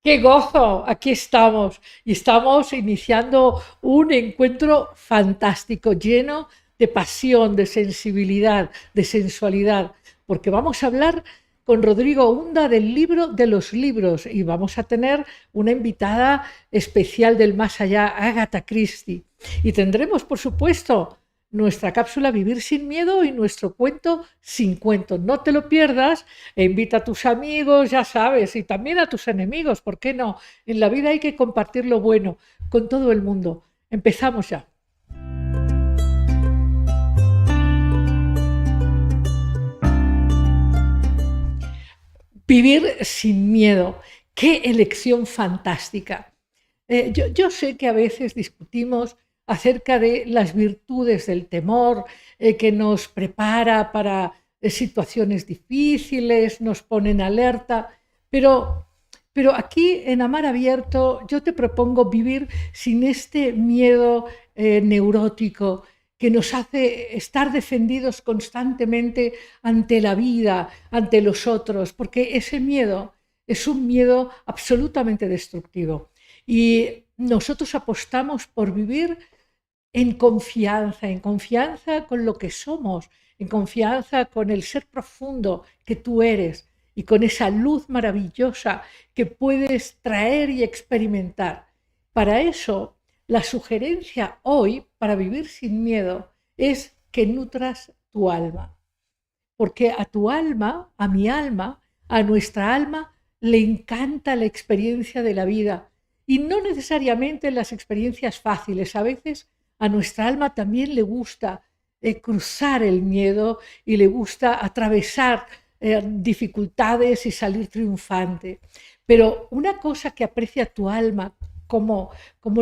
¡Qué gozo! Aquí estamos y estamos iniciando un encuentro fantástico, lleno de pasión, de sensibilidad, de sensualidad, porque vamos a hablar con Rodrigo Hunda del libro de los libros y vamos a tener una invitada especial del más allá, Agatha Christie. Y tendremos, por supuesto, nuestra cápsula Vivir sin miedo y nuestro cuento sin cuento. No te lo pierdas e invita a tus amigos, ya sabes, y también a tus enemigos, ¿por qué no? En la vida hay que compartir lo bueno con todo el mundo. Empezamos ya. Vivir sin miedo. ¡Qué elección fantástica! Yo sé que a veces discutimos acerca de las virtudes del temor, que nos prepara para situaciones difíciles, nos pone en alerta, pero, pero aquí en Amar Abierto yo te propongo vivir sin este miedo neurótico que nos hace estar defendidos constantemente ante la vida, ante los otros, porque ese miedo es un miedo absolutamente destructivo. Y nosotros apostamos por vivir en confianza con lo que somos, en confianza con el ser profundo que tú eres y con esa luz maravillosa que puedes traer y experimentar. Para eso, la sugerencia hoy, para vivir sin miedo, es que nutras tu alma. Porque a tu alma, a mi alma, a nuestra alma, le encanta la experiencia de la vida. Y no necesariamente las experiencias fáciles. A veces a nuestra alma también le gusta cruzar el miedo y le gusta atravesar dificultades y salir triunfante. Pero una cosa que aprecia tu alma como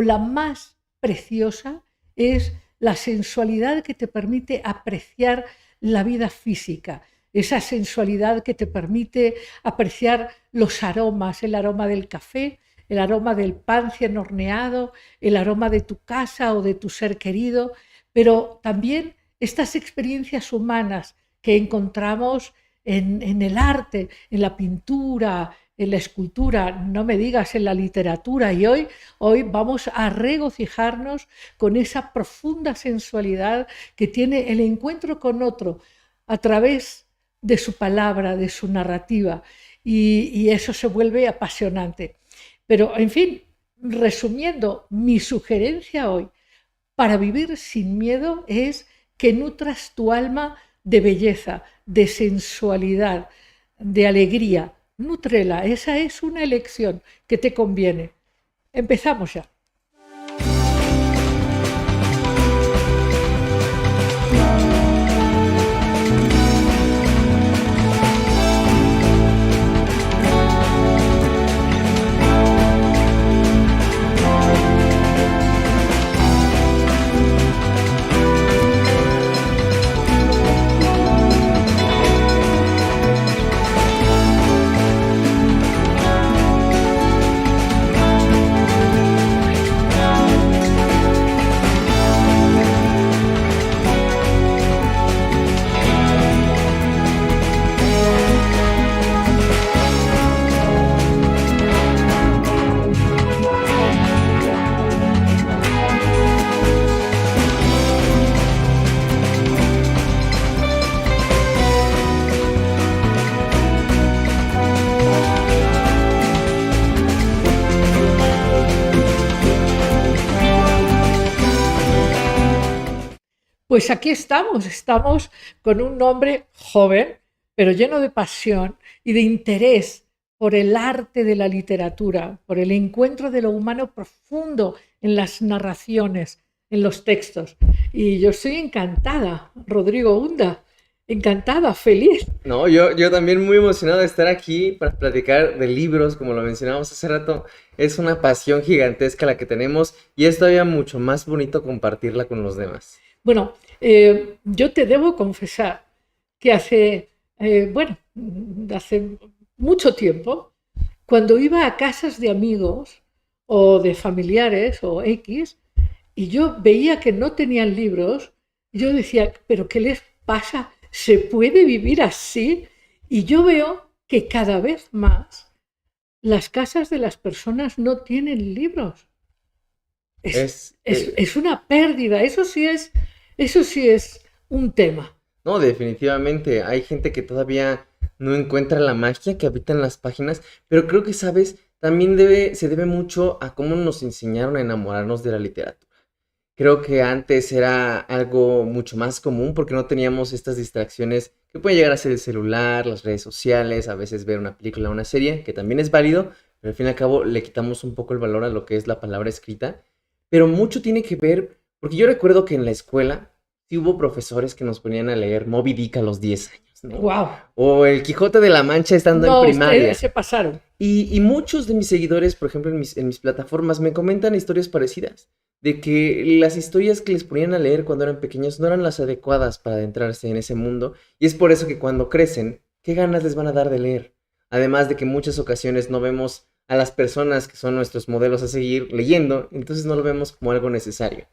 la más preciosa es la sensualidad que te permite apreciar la vida física, esa sensualidad que te permite apreciar los aromas, el aroma del café, el aroma del pan recién horneado, el aroma de tu casa o de tu ser querido, pero también estas experiencias humanas que encontramos en el arte, en la pintura, en la escultura, no me digas en la literatura. Y hoy vamos a regocijarnos con esa profunda sensualidad que tiene el encuentro con otro a través de su palabra, de su narrativa. Y eso se vuelve apasionante. Pero, en fin, resumiendo, mi sugerencia hoy para vivir sin miedo es que nutras tu alma de belleza, de sensualidad, de alegría. Nútrela, esa es una elección que te conviene. Empezamos ya. Pues aquí estamos con un hombre joven, pero lleno de pasión y de interés por el arte de la literatura, por el encuentro de lo humano profundo en las narraciones, en los textos. Y yo estoy encantada, Rodrigo Hunda, encantada, feliz. No, yo también muy emocionado de estar aquí para platicar de libros, como lo mencionábamos hace rato. Es una pasión gigantesca la que tenemos y es todavía mucho más bonito compartirla con los demás. Bueno, yo te debo confesar que hace mucho tiempo, cuando iba a casas de amigos o de familiares o X, y yo veía que no tenían libros, yo decía, ¿pero qué les pasa? ¿Se puede vivir así? Y yo veo que cada vez más las casas de las personas no tienen libros. Es, Es una pérdida, eso sí es un tema. no, definitivamente. Hay gente que todavía no encuentra la magia que habita en las páginas, pero creo que, ¿sabes? También se debe mucho a cómo nos enseñaron a enamorarnos de la literatura. Creo que antes era algo mucho más común porque no teníamos estas distracciones que pueden llegar a ser el celular, las redes sociales, a veces ver una película o una serie, que también es válido, pero al fin y al cabo le quitamos un poco el valor a lo que es la palabra escrita. Pero mucho tiene que ver, porque yo recuerdo que en la escuela sí hubo profesores que nos ponían a leer Moby Dick a los 10 años, ¿no? ¡Wow! O El Quijote de la Mancha estando en No, primaria. se pasaron. Y muchos de mis seguidores, por ejemplo, en mis plataformas, me comentan historias parecidas. De que las historias que les ponían a leer cuando eran pequeños no eran las adecuadas para adentrarse en ese mundo. Y es por eso que cuando crecen, ¿qué ganas les van a dar de leer? Además de que en muchas ocasiones no vemos a las personas que son nuestros modelos a seguir leyendo, entonces no lo vemos como algo necesario.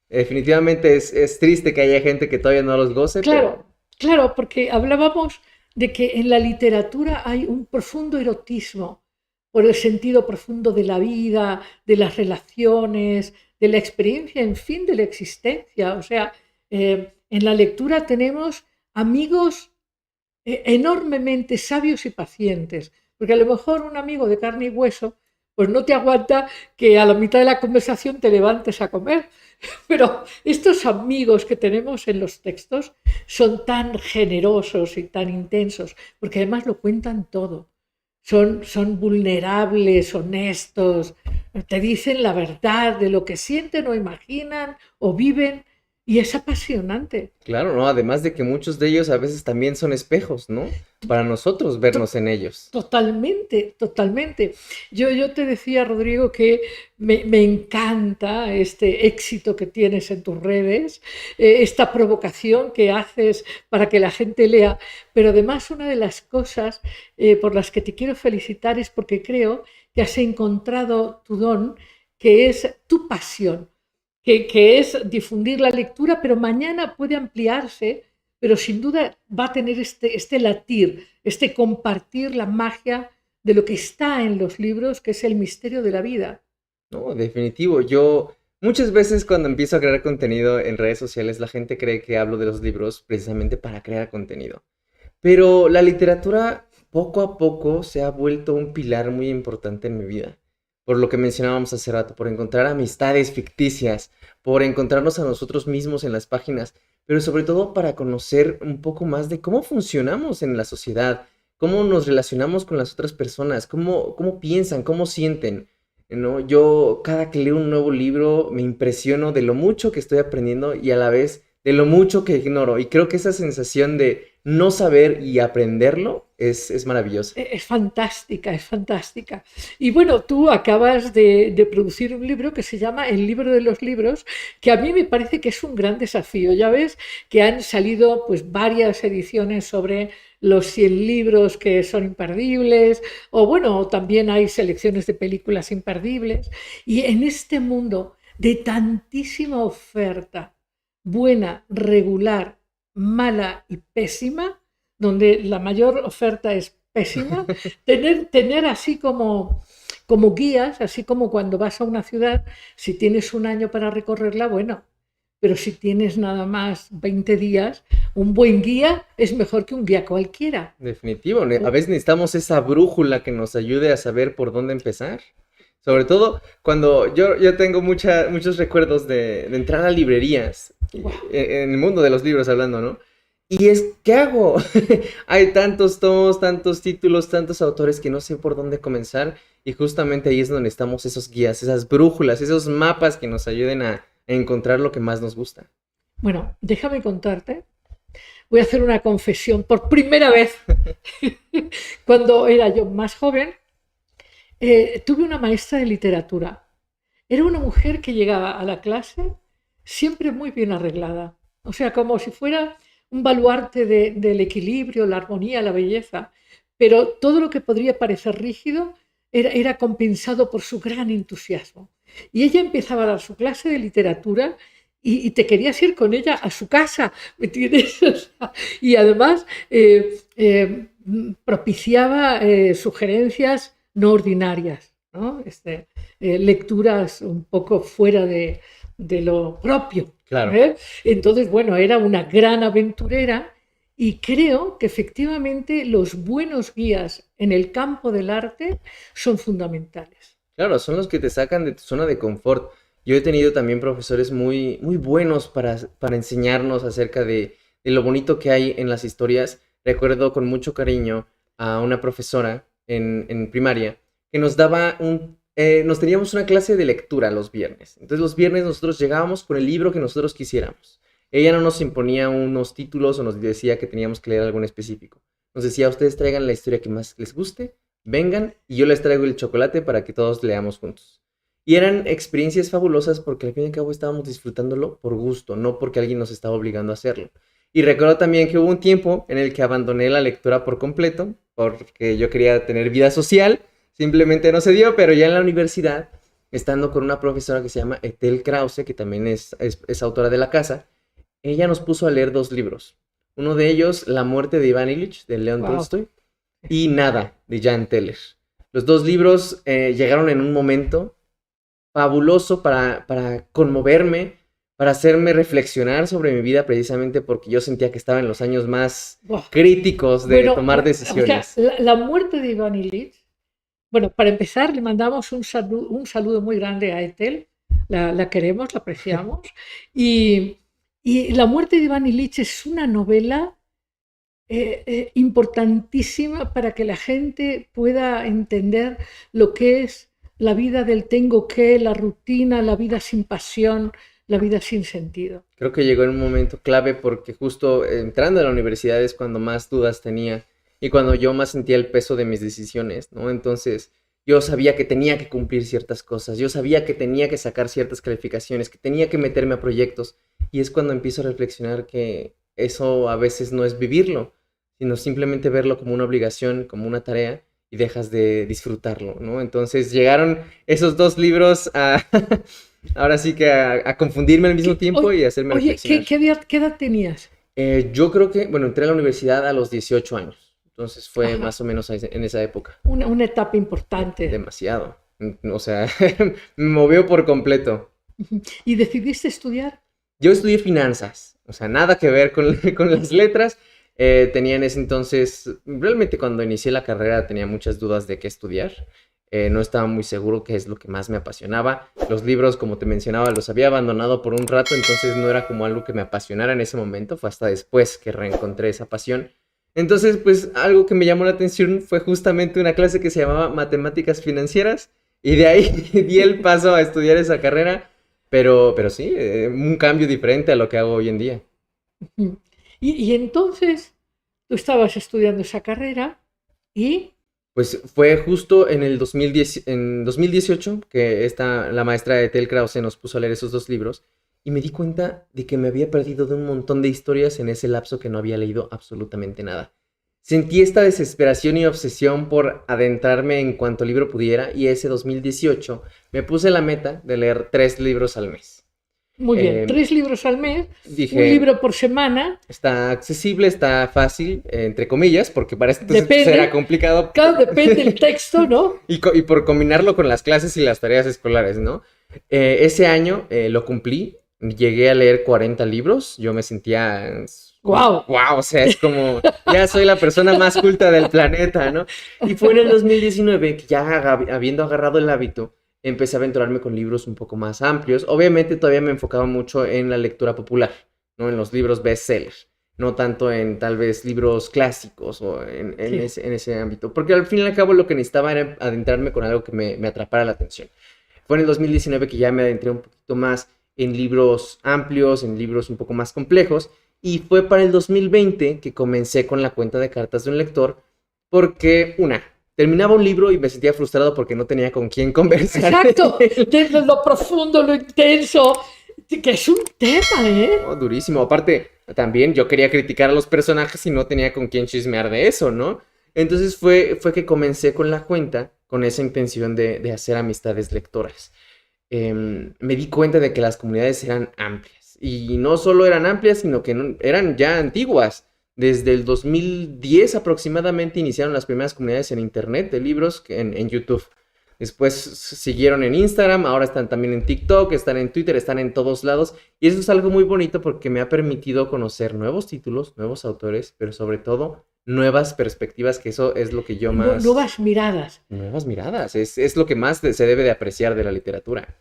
Definitivamente es triste que haya gente que todavía no los goce, Claro, pero claro, porque hablábamos de que en la literatura hay un profundo erotismo por el sentido profundo de la vida, de las relaciones, de la experiencia, en fin, de la existencia. O sea, en la lectura tenemos amigos enormemente sabios y pacientes, porque a lo mejor un amigo de carne y hueso pues no te aguanta que a la mitad de la conversación te levantes a comer, pero estos amigos que tenemos en los textos son tan generosos y tan intensos, porque además lo cuentan todo. Son vulnerables, honestos, te dicen la verdad de lo que sienten o imaginan o viven, y es apasionante. claro, ¿no? Además de que muchos de ellos a veces también son espejos, ¿no? Para nosotros vernos en ellos. Totalmente, totalmente. Yo te decía, Rodrigo, que me encanta este éxito que tienes en tus redes, esta provocación que haces para que la gente lea, pero además una de las cosas por las que te quiero felicitar es porque creo que has encontrado tu don, que es tu pasión, que es difundir la lectura, pero mañana puede ampliarse, pero sin duda va a tener este latir, este compartir la magia de lo que está en los libros, que es el misterio de la vida. No, definitivo. Yo muchas veces cuando empiezo a crear contenido en redes sociales, la gente cree que hablo de los libros precisamente para crear contenido. Pero la literatura poco a poco se ha vuelto un pilar muy importante en mi vida. Por lo que mencionábamos hace rato, por encontrar amistades ficticias, por encontrarnos a nosotros mismos en las páginas, pero sobre todo para conocer un poco más de cómo funcionamos en la sociedad, cómo nos relacionamos con las otras personas, cómo piensan, cómo sienten. ¿No? Yo cada que leo un nuevo libro me impresiono de lo mucho que estoy aprendiendo y a la vez de lo mucho que ignoro. Y creo que esa sensación de no saber y aprenderlo es maravillosa. Es fantástica, es fantástica. Y bueno, tú acabas de producir un libro que se llama El libro de los libros, que a mí me parece que es un gran desafío. Ya ves que han salido pues varias ediciones sobre los 100 libros que son imperdibles, o bueno, también hay selecciones de películas imperdibles. Y en este mundo de tantísima oferta, buena, regular, mala y pésima, donde la mayor oferta es pésima, tener así como guías, así como cuando vas a una ciudad, si tienes un año para recorrerla, bueno, pero si tienes nada más 20 días, un buen guía es mejor que un guía cualquiera. Definitivo. A veces necesitamos esa brújula que nos ayude a saber por dónde empezar. Sobre todo cuando yo tengo muchos recuerdos de entrar a librerías, Wow. en el mundo de los libros hablando, ¿no? Y es, ¿qué hago? Hay tantos tomos, tantos títulos, tantos autores que no sé por dónde comenzar. Y justamente ahí es donde estamos esos guías, esas brújulas, esos mapas que nos ayuden a encontrar lo que más nos gusta. Bueno, déjame contarte. Voy a hacer una confesión por primera vez. Cuando era yo más joven, tuve una maestra de literatura. Era una mujer que llegaba a la clase siempre muy bien arreglada. O sea, como si fuera un baluarte del equilibrio, la armonía, la belleza. Pero todo lo que podría parecer rígido era compensado por su gran entusiasmo. Y ella empezaba a dar su clase de literatura y te querías ir con ella a su casa, ¿me entiendes? O sea, y además propiciaba sugerencias no ordinarias, ¿no? Lecturas un poco fuera de lo propio. Claro. Entonces, bueno, era una gran aventurera y creo que efectivamente los buenos guías en el campo del arte son fundamentales. Claro, son los que te sacan de tu zona de confort. Yo he tenido también profesores muy, muy buenos para enseñarnos acerca de lo bonito que hay en las historias. Recuerdo con mucho cariño a una profesora en primaria que nos teníamos una clase de lectura los viernes. Entonces los viernes nosotros llegábamos con el libro que nosotros quisiéramos. Ella no nos imponía unos títulos o nos decía que teníamos que leer algo en específico. Nos decía, ustedes traigan la historia que más les guste, vengan y yo les traigo el chocolate para que todos leamos juntos. Y eran experiencias fabulosas porque al fin y al cabo estábamos disfrutándolo por gusto, no porque alguien nos estaba obligando a hacerlo. Y recuerdo también que hubo un tiempo en el que abandoné la lectura por completo porque yo quería tener vida social, simplemente no se dio, pero ya en la universidad, estando con una profesora que se llama Ethel Krause, que también es autora de La Casa, ella nos puso a leer 2 libros. Uno de ellos, La muerte de Iván Ilich, de León Tolstoy, y Nada, de Jan Teller. Los 2 libros llegaron en un momento fabuloso para conmoverme, para hacerme reflexionar sobre mi vida, precisamente porque yo sentía que estaba en los años más críticos de tomar decisiones. O sea, la muerte de Iván Ilich, bueno, para empezar, le mandamos un saludo muy grande a Ethel, la queremos, la apreciamos, y La muerte de Iván Ilich es una novela importantísima para que la gente pueda entender lo que es la vida del tengo que, la rutina, la vida sin pasión, la vida sin sentido. Creo que llegó en un momento clave porque justo entrando a la universidad es cuando más dudas tenía y cuando yo más sentía el peso de mis decisiones, ¿no? Entonces yo sabía que tenía que cumplir ciertas cosas, yo sabía que tenía que sacar ciertas calificaciones, que tenía que meterme a proyectos y es cuando empiezo a reflexionar que eso a veces no es vivirlo, sino simplemente verlo como una obligación, como una tarea y dejas de disfrutarlo, ¿no? Entonces llegaron esos 2 libros a ahora sí que a confundirme al mismo tiempo y hacerme reflexionar. ¿Qué edad tenías? Yo creo que, bueno, entré a la universidad a los 18 años. Entonces fue más o menos en esa época. Una etapa importante. Demasiado. O sea, me movió por completo. ¿Y decidiste estudiar? Yo estudié finanzas. O sea, nada que ver con las letras. Tenía en ese entonces, realmente cuando inicié la carrera tenía muchas dudas de qué estudiar. No estaba muy seguro qué es lo que más me apasionaba. Los libros, como te mencionaba, los había abandonado por un rato, entonces no era como algo que me apasionara en ese momento. Fue hasta después que reencontré esa pasión. Entonces, pues algo que me llamó la atención fue justamente una clase que se llamaba Matemáticas Financieras y de ahí di el paso a estudiar esa carrera, pero sí, un cambio diferente a lo que hago hoy en día. Y entonces tú estabas estudiando esa carrera y... Pues fue justo en el 2018 que la maestra Ethel Krause nos puso a leer esos 2 libros y me di cuenta de que me había perdido de un montón de historias en ese lapso que no había leído absolutamente nada. Sentí esta desesperación y obsesión por adentrarme en cuanto libro pudiera y ese 2018 me puse la meta de leer 3 libros al mes. Muy bien, 3 libros al mes, dije, un libro por semana. Está accesible, está fácil, entre comillas, porque para esto era complicado. Claro, depende del texto, ¿no? Y por combinarlo con las clases y las tareas escolares, ¿no? Ese año lo cumplí, llegué a leer 40 libros, yo me sentía... ¡Wow! ¡Wow! O sea, es como, ya soy la persona más culta del planeta, ¿no? Y fue en el 2019 que ya habiendo agarrado el hábito, empecé a aventurarme con libros un poco más amplios. Obviamente todavía me enfocaba mucho en la lectura popular, ¿no? En los libros bestsellers, no tanto en tal vez libros clásicos o en ese ámbito. Porque al fin y al cabo lo que necesitaba era adentrarme con algo que me atrapara la atención. Fue en el 2019 que ya me adentré un poquito más en libros amplios, en libros un poco más complejos. Y fue para el 2020 que comencé con la cuenta de cartas de un lector porque, terminaba un libro y me sentía frustrado porque no tenía con quién conversar. Exacto, desde lo profundo, lo intenso, que es un tema, ¿eh? Oh, durísimo. Aparte, también yo quería criticar a los personajes y no tenía con quién chismear de eso, ¿no? Entonces fue que comencé con la cuenta con esa intención de hacer amistades lectoras. Me di cuenta de que las comunidades eran amplias. Y no solo eran amplias, sino que eran ya antiguas. Desde el 2010 aproximadamente iniciaron las primeras comunidades en internet de libros en YouTube. Después siguieron en Instagram, ahora están también en TikTok, están en Twitter, están en todos lados. Y eso es algo muy bonito porque me ha permitido conocer nuevos títulos, nuevos autores, pero sobre todo nuevas perspectivas, que eso es lo que yo más... Nuevas miradas. Nuevas miradas, es lo que más se debe de apreciar de la literatura.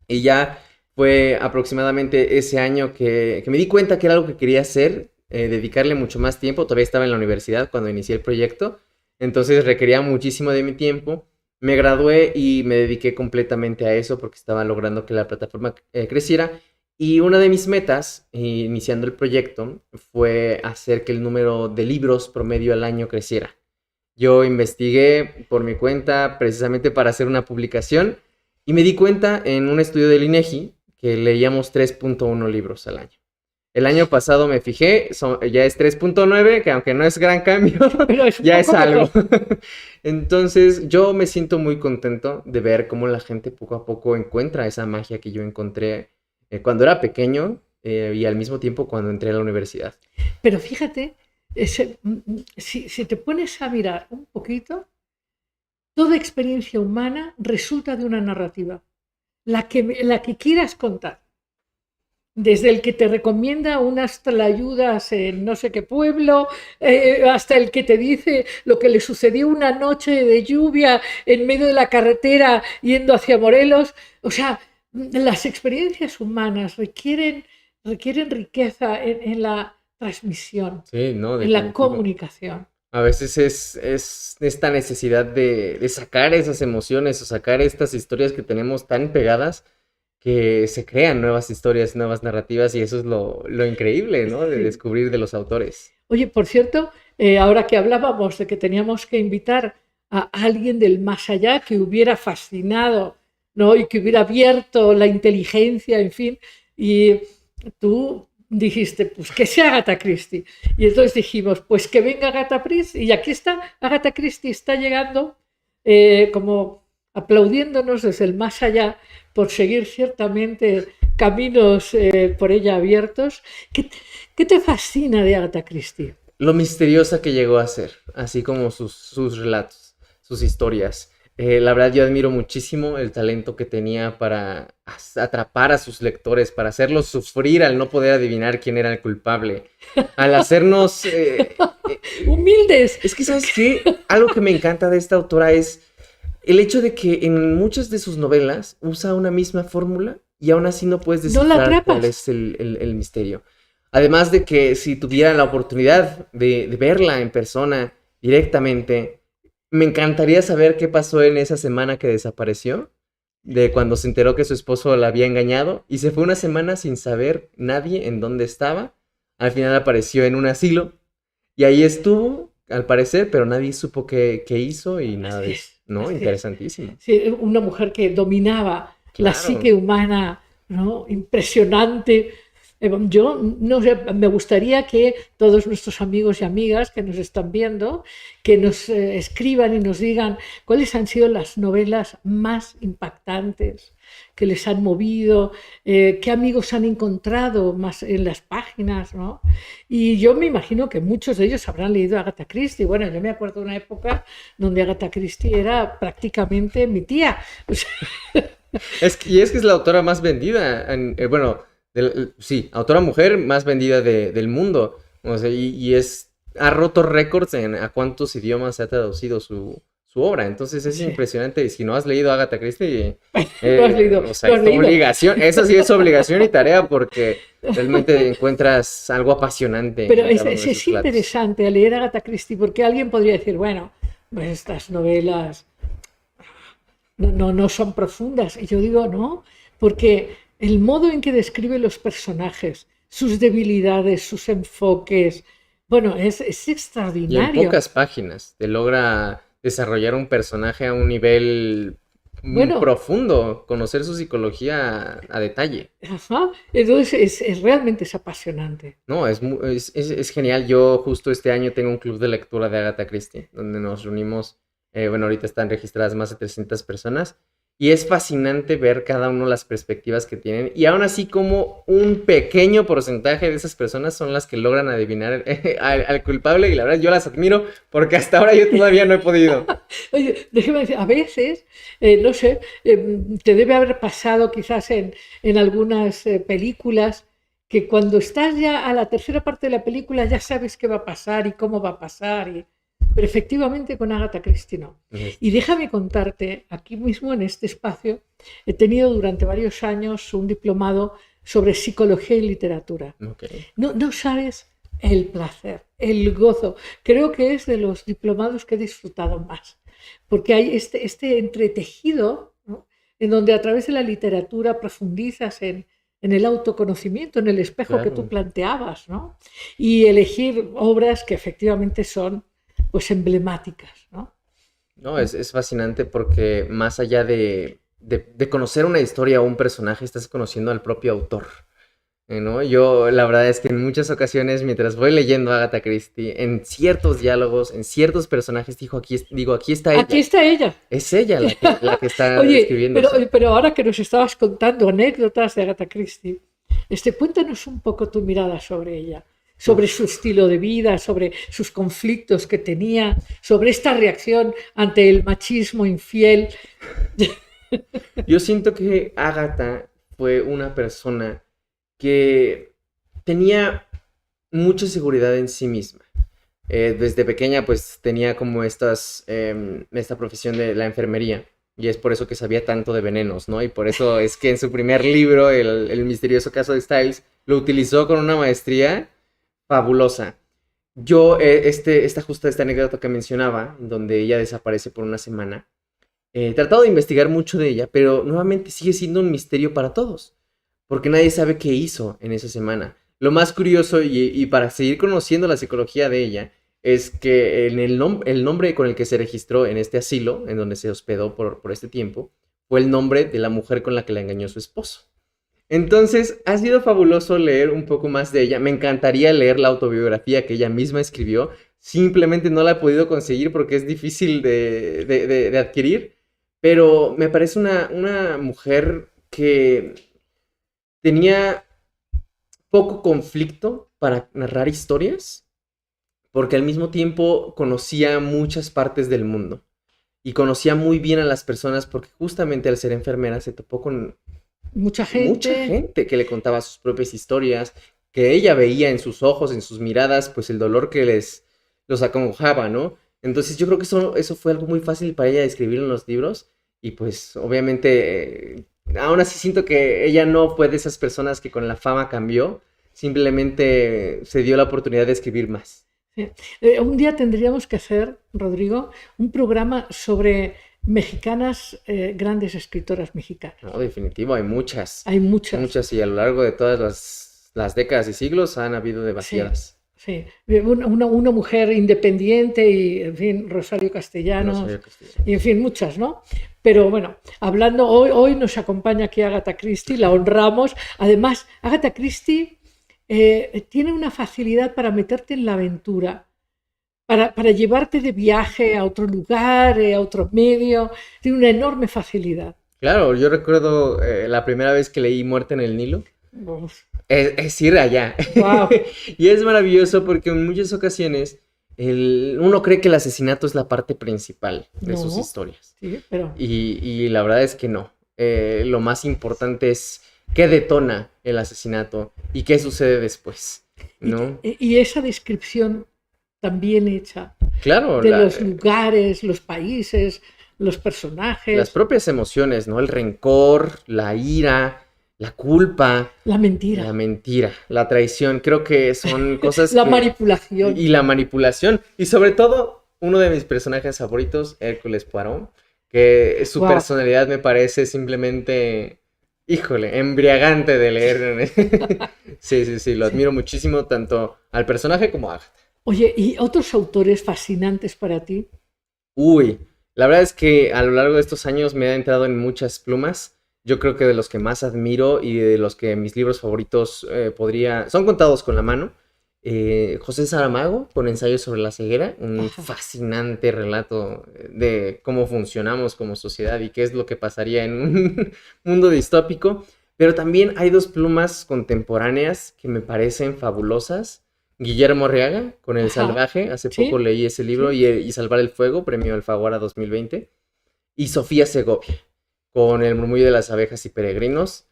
Y ya fue aproximadamente ese año que me di cuenta que era algo que quería hacer, dedicarle mucho más tiempo. Todavía estaba en la universidad cuando inicié el proyecto, entonces requería muchísimo de mi tiempo. Me gradué y me dediqué completamente a eso porque estaba logrando que la plataforma creciera. Y una de mis metas, iniciando el proyecto, fue hacer que el número de libros promedio al año creciera. Yo investigué por mi cuenta precisamente para hacer una publicación y me di cuenta en un estudio del INEGI que leíamos 3.1 libros al año. El año pasado me fijé, ya es 3.9, que aunque no es gran cambio, Pero es ya es algo. mejor. Entonces yo me siento muy contento de ver cómo la gente poco a poco encuentra esa magia que yo encontré cuando era pequeño y al mismo tiempo cuando entré a la universidad. Pero fíjate, si te pones a mirar un poquito, toda experiencia humana resulta de una narrativa, la que quieras contar. Desde el que te recomienda unas tlayudas en no sé qué pueblo, hasta el que te dice lo que le sucedió una noche de lluvia en medio de la carretera yendo hacia Morelos. O sea, las experiencias humanas requieren riqueza en la transmisión, Sí, no, en la definitivo. comunicación. A veces es esta necesidad de sacar esas emociones o sacar estas historias que tenemos tan pegadas que se crean nuevas historias, nuevas narrativas y eso es lo increíble, ¿no? De Sí. descubrir de los autores. Oye, por cierto, ahora que hablábamos de que teníamos que invitar a alguien del más allá que hubiera fascinado, ¿no? Y que hubiera abierto la inteligencia, en fin, y tú dijiste, pues que sea Agatha Christie. Y entonces dijimos, pues que venga Agatha Christie. Y aquí está, Agatha Christie está llegando como aplaudiéndonos desde el más allá por seguir ciertamente caminos por ella abiertos. ¿Qué te fascina de Agatha Christie? Lo misteriosa que llegó a ser, así como sus relatos, sus historias. La verdad yo admiro muchísimo el talento que tenía para atrapar a sus lectores, para hacerlos sufrir al no poder adivinar quién era el culpable, al hacernos... Humildes. Es que, ¿sabes qué? Algo que me encanta de esta autora es el hecho de que en muchas de sus novelas usa una misma fórmula y aún así no puedes No la descifrar cuál atrapas. es el misterio. Además de que si tuviera la oportunidad de verla en persona directamente, me encantaría saber qué pasó en esa semana que desapareció, de cuando se enteró que su esposo la había engañado y se fue una semana sin saber nadie en dónde estaba. Al final apareció en un asilo y ahí estuvo, al parecer, pero nadie supo qué hizo y nada de eso. ¿No? Así es. Interesantísimo. Sí, una mujer que dominaba la Claro. psique humana, ¿no? Impresionante. Yo no sé, me gustaría que todos nuestros amigos y amigas que nos están viendo, que nos escriban y nos digan cuáles han sido las novelas más impactantes que les han movido, qué amigos han encontrado más en las páginas, ¿no? Y yo me imagino que muchos de ellos habrán leído a Agatha Christie. Bueno, yo me acuerdo de una época donde Agatha Christie era prácticamente mi tía. O sea, Y es que es la autora más vendida, bueno, sí, autora mujer más vendida del mundo. O sea, y ha roto récords en a cuántos idiomas se ha traducido su obra. Entonces es sí. impresionante. Y si no has leído a Agatha Christie, Lo has leído, o sea, lo has es tu leído. obligación. Eso sí es obligación y tarea porque realmente encuentras algo apasionante Pero en cada uno de es sus relatos. interesante leer a Agatha Christie porque alguien podría decir, bueno, pues estas novelas no son profundas. Y yo digo, no, porque el modo en que describe los personajes, sus debilidades, sus enfoques, bueno, es Y en extraordinario. pocas páginas te logra desarrollar un personaje a un nivel Bueno, profundo, conocer su psicología a detalle. ajá, entonces realmente es apasionante. No, es genial. Yo justo este año tengo un club de lectura de Agatha Christie, donde nos reunimos, bueno, ahorita están registradas más de 300 personas Y es fascinante ver cada uno las perspectivas que tienen. Y aún así como un pequeño porcentaje de esas personas son las que logran adivinar al culpable. Y la verdad yo las admiro porque hasta ahora yo todavía no he podido. Oye, déjeme decir, a veces, no sé, te debe haber pasado quizás en algunas películas que cuando estás ya a la tercera parte de la película ya sabes qué va a pasar y cómo va a pasar. Pero efectivamente con Agatha Christie no. Y déjame contarte, aquí mismo en este espacio, he tenido durante varios años un diplomado sobre psicología y literatura. Okay. No sabes el placer, el gozo. Creo que es de los diplomados que he disfrutado más, porque hay este entretejido, ¿no?, en donde a través de la literatura profundizas en el autoconocimiento, en el espejo que tú planteabas, ¿no? Y elegir obras que efectivamente son pues emblemáticas, ¿no? No, es fascinante porque más allá de conocer una historia o un personaje, estás conociendo al propio autor, ¿no? Yo la verdad es que en muchas ocasiones, mientras voy leyendo a Agatha Christie, en ciertos diálogos, en ciertos personajes, aquí está ella. Aquí está ella. Es ella la que está Oye, escribiendo. Pero ahora que nos estabas contando anécdotas de Agatha Christie, cuéntanos un poco tu mirada sobre ella, sobre su estilo de vida, sobre sus conflictos que tenía, sobre esta reacción ante el machismo infiel. Yo siento que Agatha fue una persona que tenía mucha seguridad en sí misma. Desde pequeña pues tenía como esta profesión de la enfermería. Y es por eso que sabía tanto de venenos, ¿no? Y por eso es que en su primer libro, el misterioso caso de Styles, lo utilizó con una maestría fabulosa. Yo, esta anécdota que mencionaba, donde ella desaparece por una semana, he tratado de investigar mucho de ella, pero nuevamente sigue siendo un misterio para todos, porque nadie sabe qué hizo en esa semana. Lo más curioso, y para seguir conociendo la psicología de ella, es que el nombre con el que se registró en este asilo, en donde se hospedó por este tiempo, fue el nombre de la mujer con la que la engañó su esposo. Entonces, ha sido fabuloso leer un poco más de ella. Me encantaría leer la autobiografía que ella misma escribió. Simplemente no la he podido conseguir porque es difícil de adquirir. Pero me parece una mujer que tenía poco conflicto para narrar historias, porque al mismo tiempo conocía muchas partes del mundo. Y conocía muy bien a las personas porque justamente al ser enfermera se topó con mucha gente que le contaba sus propias historias, que ella veía en sus ojos, en sus miradas, pues el dolor que los acongojaba, ¿no? Entonces yo creo que eso fue algo muy fácil para ella de escribir en los libros y pues obviamente aún así siento que ella no fue de esas personas que con la fama cambió, simplemente se dio la oportunidad de escribir más. Sí. Un día tendríamos que hacer, Rodrigo, un programa sobre mexicanas, grandes escritoras mexicanas. No, definitivo, hay muchas. Hay muchas. Muchas y a lo largo de todas las décadas y siglos han habido demasiadas. Sí. Una mujer independiente y, en fin, Rosario Castellanos. Y, en fin, muchas, ¿no? Pero bueno, hablando, hoy nos acompaña aquí Agatha Christie, la honramos. Además, Agatha Christie tiene una facilidad para meterte en la aventura, para llevarte de viaje a otro lugar, a otro medio. Tiene una enorme facilidad. Claro, yo recuerdo la primera vez que leí Muerte en el Nilo. Es ir allá. Wow. Y es maravilloso porque en muchas ocasiones uno cree que el asesinato es la parte principal de sus historias. Sí, pero... y la verdad es que no. Lo más importante es qué detona el asesinato y qué sucede después, ¿no? Y esa descripción también hecha, claro, de los lugares, los países, los personajes. Las propias emociones, ¿no? El rencor, la ira, la culpa. La mentira. La mentira, la traición. Creo que son cosas manipulación. Y la manipulación. Y sobre todo, uno de mis personajes favoritos, Hércules Poirot, que su personalidad me parece simplemente... Híjole, embriagante de leer. Sí, lo admiro muchísimo, tanto al personaje como a Agatha. Oye, ¿y otros autores fascinantes para ti? Uy, la verdad es que a lo largo de estos años me he entrado en muchas plumas. Yo creo que de los que más admiro y de los que mis libros favoritos son contados con la mano. José Saramago, con Ensayos sobre la ceguera, un Ajá. fascinante relato de cómo funcionamos como sociedad y qué es lo que pasaría en un mundo distópico. Pero también hay dos plumas contemporáneas que me parecen fabulosas. Guillermo Arriaga, con El Ajá. Salvaje, hace poco Sí, leí ese libro, sí. y Salvar el Fuego, premio Alfaguara 2020. Y Sofía Segovia, con El murmullo de las abejas y peregrinos.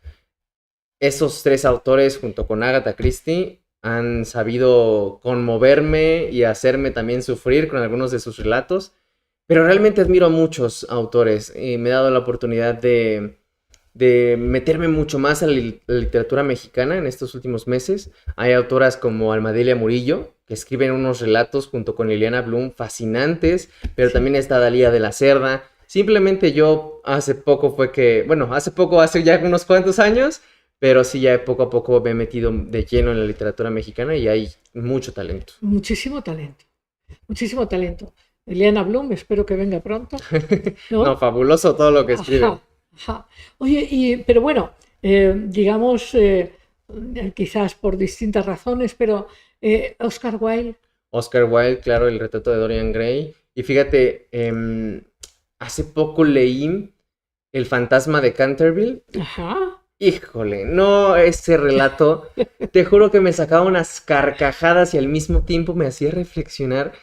Esos tres autores, junto con Agatha Christie, han sabido conmoverme y hacerme también sufrir con algunos de sus relatos. Pero realmente admiro a muchos autores y me he dado la oportunidad de meterme mucho más a la literatura mexicana en estos últimos meses. Hay autoras como Almadelia Murillo, que escriben unos relatos junto con Liliana Bloom fascinantes, pero Sí. también está Dalía de la Cerda. Simplemente yo hace poco fue que, bueno, hace poco, hace ya unos cuantos años, pero sí ya poco a poco me he metido de lleno en la literatura mexicana y hay mucho talento. Muchísimo talento. Muchísimo talento. Eliana Bloom, espero que venga pronto, No, ¿no? fabuloso todo lo que escribe. Ajá, ajá. Oye, pero bueno, digamos, quizás por distintas razones, pero Oscar Wilde, Oscar Wilde, claro, el retrato de Dorian Gray. Y fíjate, hace poco leí El fantasma de Canterville. ajá, Híjole, no, ese relato, te juro que me sacaba unas carcajadas y al mismo tiempo me hacía reflexionar.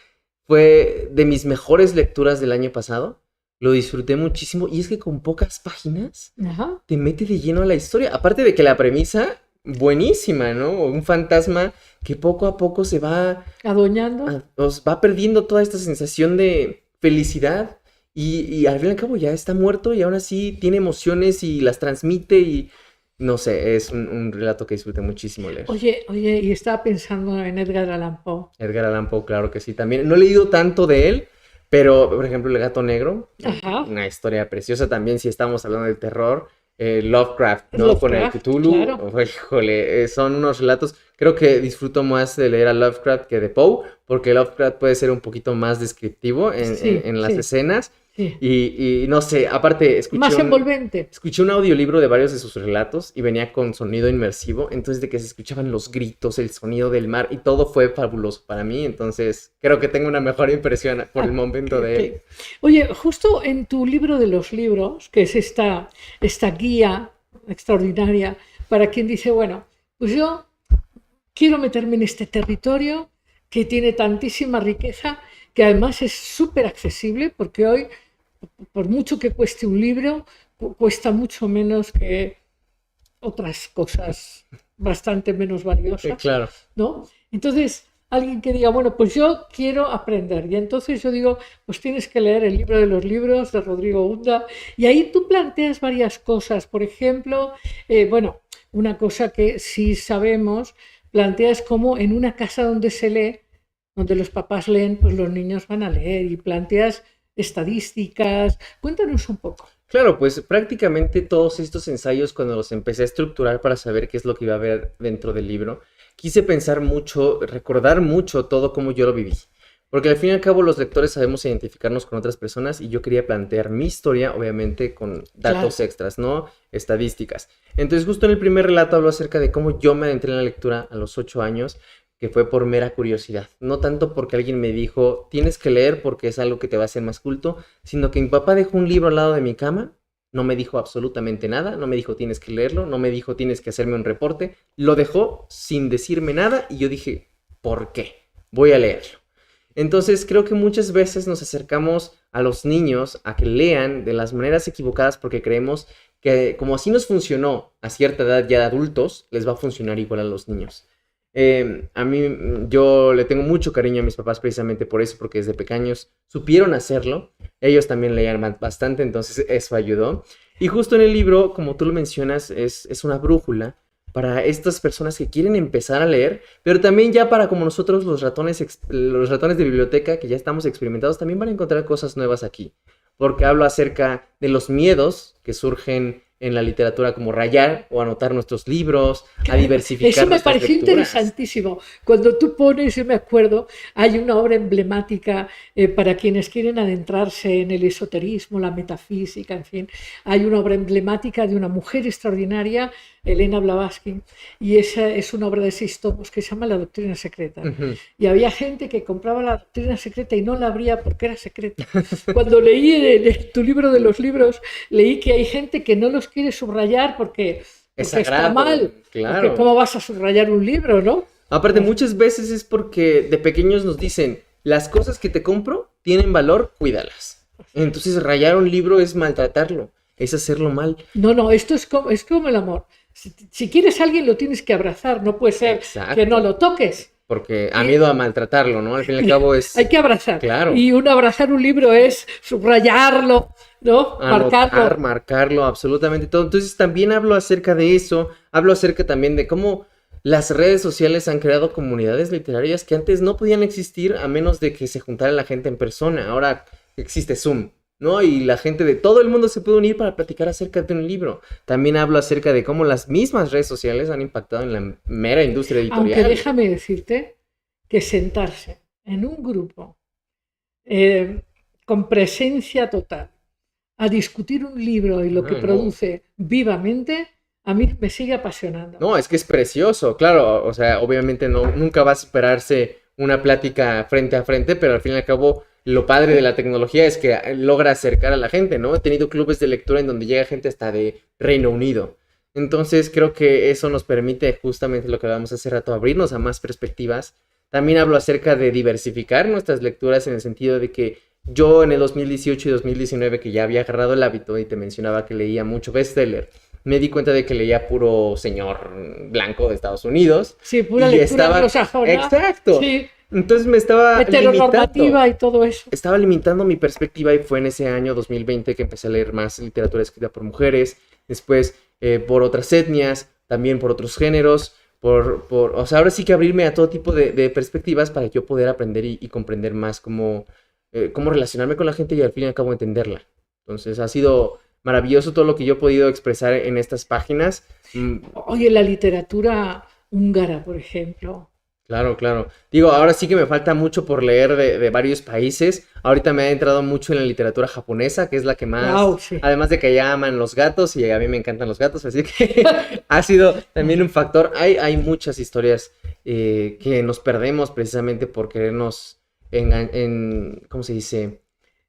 Fue de mis mejores lecturas del año pasado. Lo disfruté muchísimo y es que con pocas páginas ajá, te mete de lleno a la historia. Aparte de que la premisa, buenísima, ¿no? Un fantasma que poco a poco se va, adueñando. os va perdiendo toda esta sensación de felicidad y al fin y al cabo ya está muerto y aún así tiene emociones y las transmite y no sé, es un relato que disfruté muchísimo leer. Oye, y estaba pensando en Edgar Allan Poe. Edgar Allan Poe, claro que sí, también. No he leído tanto de él, pero por ejemplo El gato negro, Ajá, una historia preciosa también si estamos hablando de terror. Lovecraft, ¿no? Con el Lovecraft, Cthulhu, claro. híjole, son unos relatos, creo que disfruto más de leer a Lovecraft que de Poe, porque Lovecraft puede ser un poquito más descriptivo Sí, en las sí, escenas, sí. y no sé, aparte Más envolvente. escuché un audiolibro de varios de sus relatos y venía con sonido inmersivo, entonces de que se escuchaban los gritos, el sonido del mar y todo fue fabuloso para mí, entonces creo que tengo una mejor impresión por el Ah, momento de él. ok. Oye, justo en tu libro de los libros, que es esta guía extraordinaria para quien dice, bueno, pues yo quiero meterme en este territorio que tiene tantísima riqueza, que además es súper accesible, porque hoy, por mucho que cueste un libro, cuesta mucho menos que otras cosas bastante menos valiosas, Claro. ¿no? Entonces, alguien que diga, bueno, pues yo quiero aprender. Y entonces yo digo, pues tienes que leer el libro de los libros de Rodrigo Unda. Y ahí tú planteas varias cosas. Por ejemplo, bueno, una cosa que sí sabemos, planteas como en una casa donde se lee, donde los papás leen, pues los niños van a leer y planteas estadísticas. Cuéntanos un poco. Claro, pues prácticamente todos estos ensayos, cuando los empecé a estructurar para saber qué es lo que iba a haber dentro del libro, quise pensar mucho, recordar mucho todo como yo lo viví. Porque al fin y al cabo los lectores sabemos identificarnos con otras personas y yo quería plantear mi historia, obviamente con Claro. datos extras, ¿no? Estadísticas. Entonces justo en el primer relato hablo acerca de cómo yo me adentré en la lectura a los 8 años, que fue por mera curiosidad. No tanto porque alguien me dijo, tienes que leer porque es algo que te va a hacer más culto, sino que mi papá dejó un libro al lado de mi cama, no me dijo absolutamente nada, no me dijo tienes que leerlo, no me dijo tienes que hacerme un reporte, lo dejó sin decirme nada y yo dije, ¿por qué? Voy a leerlo. Entonces creo que muchas veces nos acercamos a los niños a que lean de las maneras equivocadas porque creemos que como así nos funcionó a cierta edad ya de adultos, les va a funcionar igual a los niños. A mí, yo le tengo mucho cariño a mis papás precisamente por eso, porque desde pequeños supieron hacerlo. Ellos también leían bastante, entonces eso ayudó. Y justo en el libro, como tú lo mencionas, es una brújula para estas personas que quieren empezar a leer, pero también ya para como nosotros los ratones de biblioteca, que ya estamos experimentados, también van a encontrar cosas nuevas aquí. Porque hablo acerca de los miedos que surgen en la literatura como rayar o anotar nuestros libros, a diversificar Eso me nuestras pareció lecturas. interesantísimo. Cuando tú pones, yo me acuerdo, hay una obra emblemática para quienes quieren adentrarse en el esoterismo, la metafísica, en fin. Hay una obra emblemática de una mujer extraordinaria, Elena Blavatsky, y esa es una obra de 6 tomos que se llama La Doctrina Secreta. Y había gente que compraba La Doctrina Secreta y no la abría porque era secreta. Cuando leí tu libro de los libros, leí que hay gente que no los quiere subrayar porque Es está sagrado, mal. Porque claro. ¿cómo vas a subrayar un libro, no? Aparte, muchas veces es porque de pequeños nos dicen, las cosas que te compro tienen valor, cuídalas. Entonces, rayar un libro es maltratarlo, es hacerlo mal. No, esto es como el amor. Si quieres a alguien, lo tienes que abrazar, no puede ser Exacto. que no lo toques. Porque a miedo a maltratarlo, ¿no? Al fin y al cabo es... Hay que abrazar. Claro. Y abrazar un libro es subrayarlo, ¿no? Anotar, marcarlo, absolutamente todo. Entonces también hablo acerca de eso, hablo acerca también de cómo las redes sociales han creado comunidades literarias que antes no podían existir a menos de que se juntara la gente en persona. Ahora existe Zoom, ¿no? Y la gente de todo el mundo se puede unir para platicar acerca de un libro. También hablo acerca de cómo las mismas redes sociales han impactado en la mera industria editorial. Aunque déjame decirte que sentarse en un grupo con presencia total a discutir un libro y lo que produce vivamente, a mí me sigue apasionando. No, es que es precioso, claro, o sea, obviamente nunca va a esperarse una plática frente a frente, pero al fin y al cabo lo padre de la tecnología es que logra acercar a la gente, ¿no? He tenido clubes de lectura en donde llega gente hasta de Reino Unido. Entonces creo que eso nos permite justamente lo que hablábamos hace rato, abrirnos a más perspectivas. También hablo acerca de diversificar nuestras lecturas en el sentido de que yo en el 2018 y 2019, que ya había agarrado el hábito y te mencionaba que leía mucho bestseller, me di cuenta de que leía puro señor blanco de Estados Unidos. Sí, pura lectura anglosajona. Exacto. Sí. Entonces me estaba heteronormativa y todo eso. Estaba limitando mi perspectiva y fue en ese año 2020 que empecé a leer más literatura escrita por mujeres, después por otras etnias, también por otros géneros, o sea, ahora sí que abrirme a todo tipo de perspectivas para yo poder aprender y comprender más cómo relacionarme con la gente y al fin y al cabo entenderla. Entonces ha sido maravilloso todo lo que yo he podido expresar en estas páginas. Oye, la literatura húngara, por ejemplo. Claro, claro. Digo, ahora sí que me falta mucho por leer de varios países. Ahorita me he entrado mucho en la literatura japonesa, que es la que más... Sí. Además de que allá aman los gatos y a mí me encantan los gatos, así que ha sido también un factor. Hay muchas historias que nos perdemos precisamente por querernos ¿cómo se dice?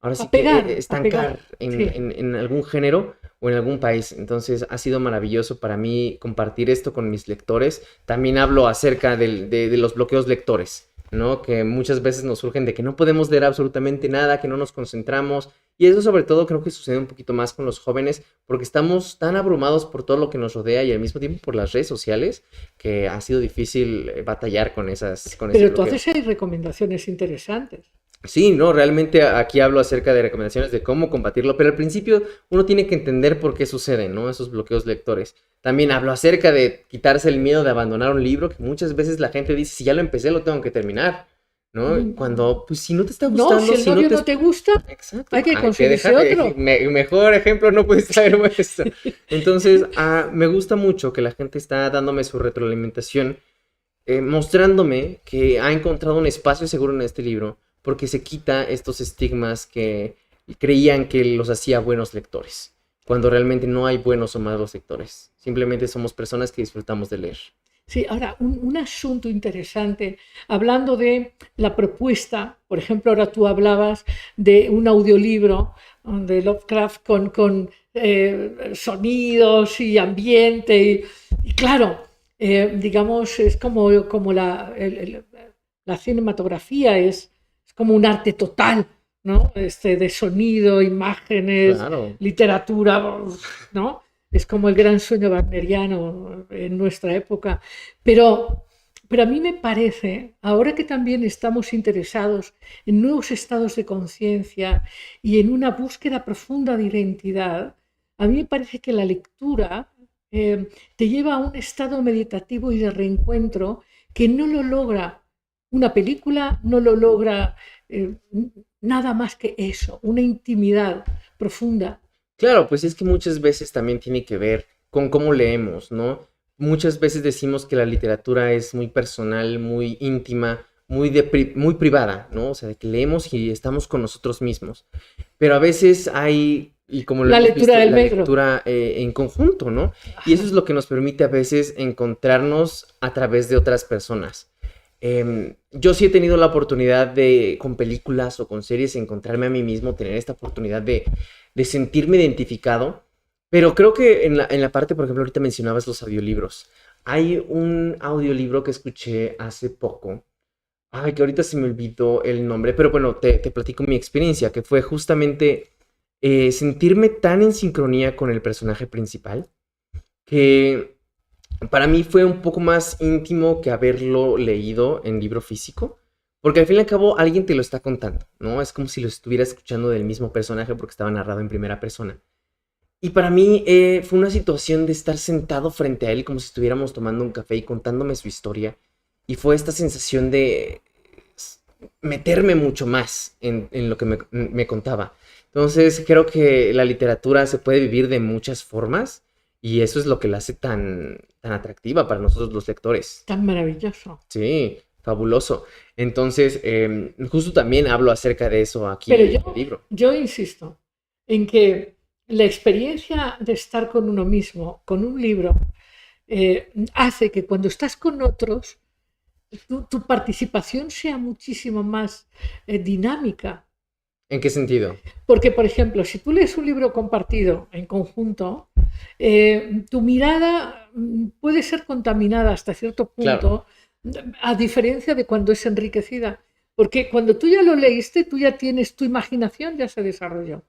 Ahora sí que estancar en algún género o en algún país. Entonces ha sido maravilloso para mí compartir esto con mis lectores. También hablo acerca de los bloqueos lectores, ¿no? Que muchas veces nos surgen de que no podemos leer absolutamente nada, que no nos concentramos. Y eso sobre todo creo que sucede un poquito más con los jóvenes porque estamos tan abrumados por todo lo que nos rodea y al mismo tiempo por las redes sociales que ha sido difícil batallar con esas. Pero tú haces ahí recomendaciones interesantes. Sí, no, realmente aquí hablo acerca de recomendaciones de cómo combatirlo, pero al principio uno tiene que entender por qué suceden, ¿no? Esos bloqueos lectores. También hablo acerca de quitarse el miedo de abandonar un libro, que muchas veces la gente dice, si ya lo empecé, lo tengo que terminar, ¿no? Cuando, pues si no te está gustando... No, si el novio no te gusta, exacto, hay que conseguirse otro. Mejor ejemplo no pudiste haber puesto. Entonces, me gusta mucho que la gente está dándome su retroalimentación, mostrándome que ha encontrado un espacio seguro en este libro, porque se quita estos estigmas que creían que los hacía buenos lectores, cuando realmente no hay buenos o malos lectores. Simplemente somos personas que disfrutamos de leer. Sí, ahora, un asunto interesante, hablando de la propuesta, por ejemplo, ahora tú hablabas de un audiolibro de Lovecraft con sonidos y ambiente, y claro, digamos, es como la cinematografía es como un arte total, ¿no? De sonido, imágenes, claro, literatura, ¿no? Es como el gran sueño wagneriano en nuestra época. Pero a mí me parece, ahora que también estamos interesados en nuevos estados de conciencia y en una búsqueda profunda de identidad, a mí me parece que la lectura te lleva a un estado meditativo y de reencuentro que no lo logra una película, no lo logra nada más que eso, una intimidad profunda. Claro, pues es que muchas veces también tiene que ver con cómo leemos, ¿no? Muchas veces decimos que la literatura es muy personal, muy íntima, muy privada, ¿no? O sea, de que leemos y estamos con nosotros mismos. Pero a veces hay, y como lo La hemos lectura visto, del la negro. lectura en conjunto, ¿no? Y eso es lo que nos permite a veces encontrarnos a través de otras personas. Yo sí he tenido la oportunidad de, con películas o con series, encontrarme a mí mismo, tener esta oportunidad de sentirme identificado, pero creo que en la parte, por ejemplo, ahorita mencionabas los audiolibros. Hay un audiolibro que escuché hace poco, ay, que ahorita se me olvidó el nombre, pero bueno, te platico mi experiencia, que fue justamente sentirme tan en sincronía con el personaje principal, que para mí fue un poco más íntimo que haberlo leído en libro físico, porque al fin y al cabo alguien te lo está contando, ¿no? Es como si lo estuviera escuchando del mismo personaje porque estaba narrado en primera persona. Y para mí fue una situación de estar sentado frente a él como si estuviéramos tomando un café y contándome su historia. Y fue esta sensación de meterme mucho más en lo que me contaba. Entonces creo que la literatura se puede vivir de muchas formas y eso es lo que la hace tan atractiva para nosotros los lectores. Tan maravilloso. Sí, fabuloso. Entonces, justo también hablo acerca de eso Pero aquí en el libro. yo insisto en que la experiencia de estar con uno mismo, con un libro, hace que cuando estás con otros, tu participación sea muchísimo más dinámica. ¿En qué sentido? Porque, por ejemplo, si tú lees un libro compartido en conjunto, tu mirada puede ser contaminada hasta cierto Claro, punto, a diferencia de cuando es enriquecida. Porque cuando tú ya lo leíste, tú ya tienes, tu imaginación ya se desarrolló.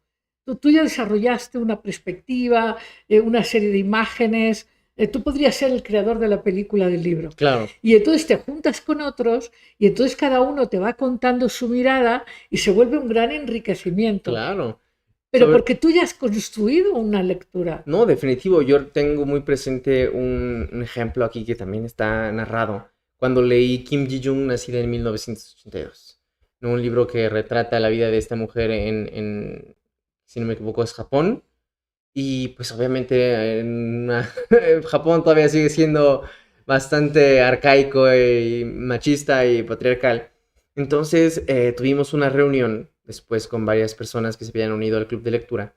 Tú ya desarrollaste una perspectiva, una serie de imágenes. Tú podrías ser el creador de la película del libro. claro, Y entonces te juntas con otros y entonces cada uno te va contando su mirada y se vuelve un gran enriquecimiento. claro. Pero Sobre, porque tú ya has construido una lectura. no, definitivo, yo tengo muy presente un ejemplo aquí que también está narrado. Cuando leí Kim Ji-young, nacida en 1982, ¿no? Un libro que retrata la vida de esta mujer si no me equivoco, es Japón. Y pues obviamente Japón todavía sigue siendo bastante arcaico y machista y patriarcal. Entonces tuvimos una reunión después con varias personas que se habían unido al club de lectura.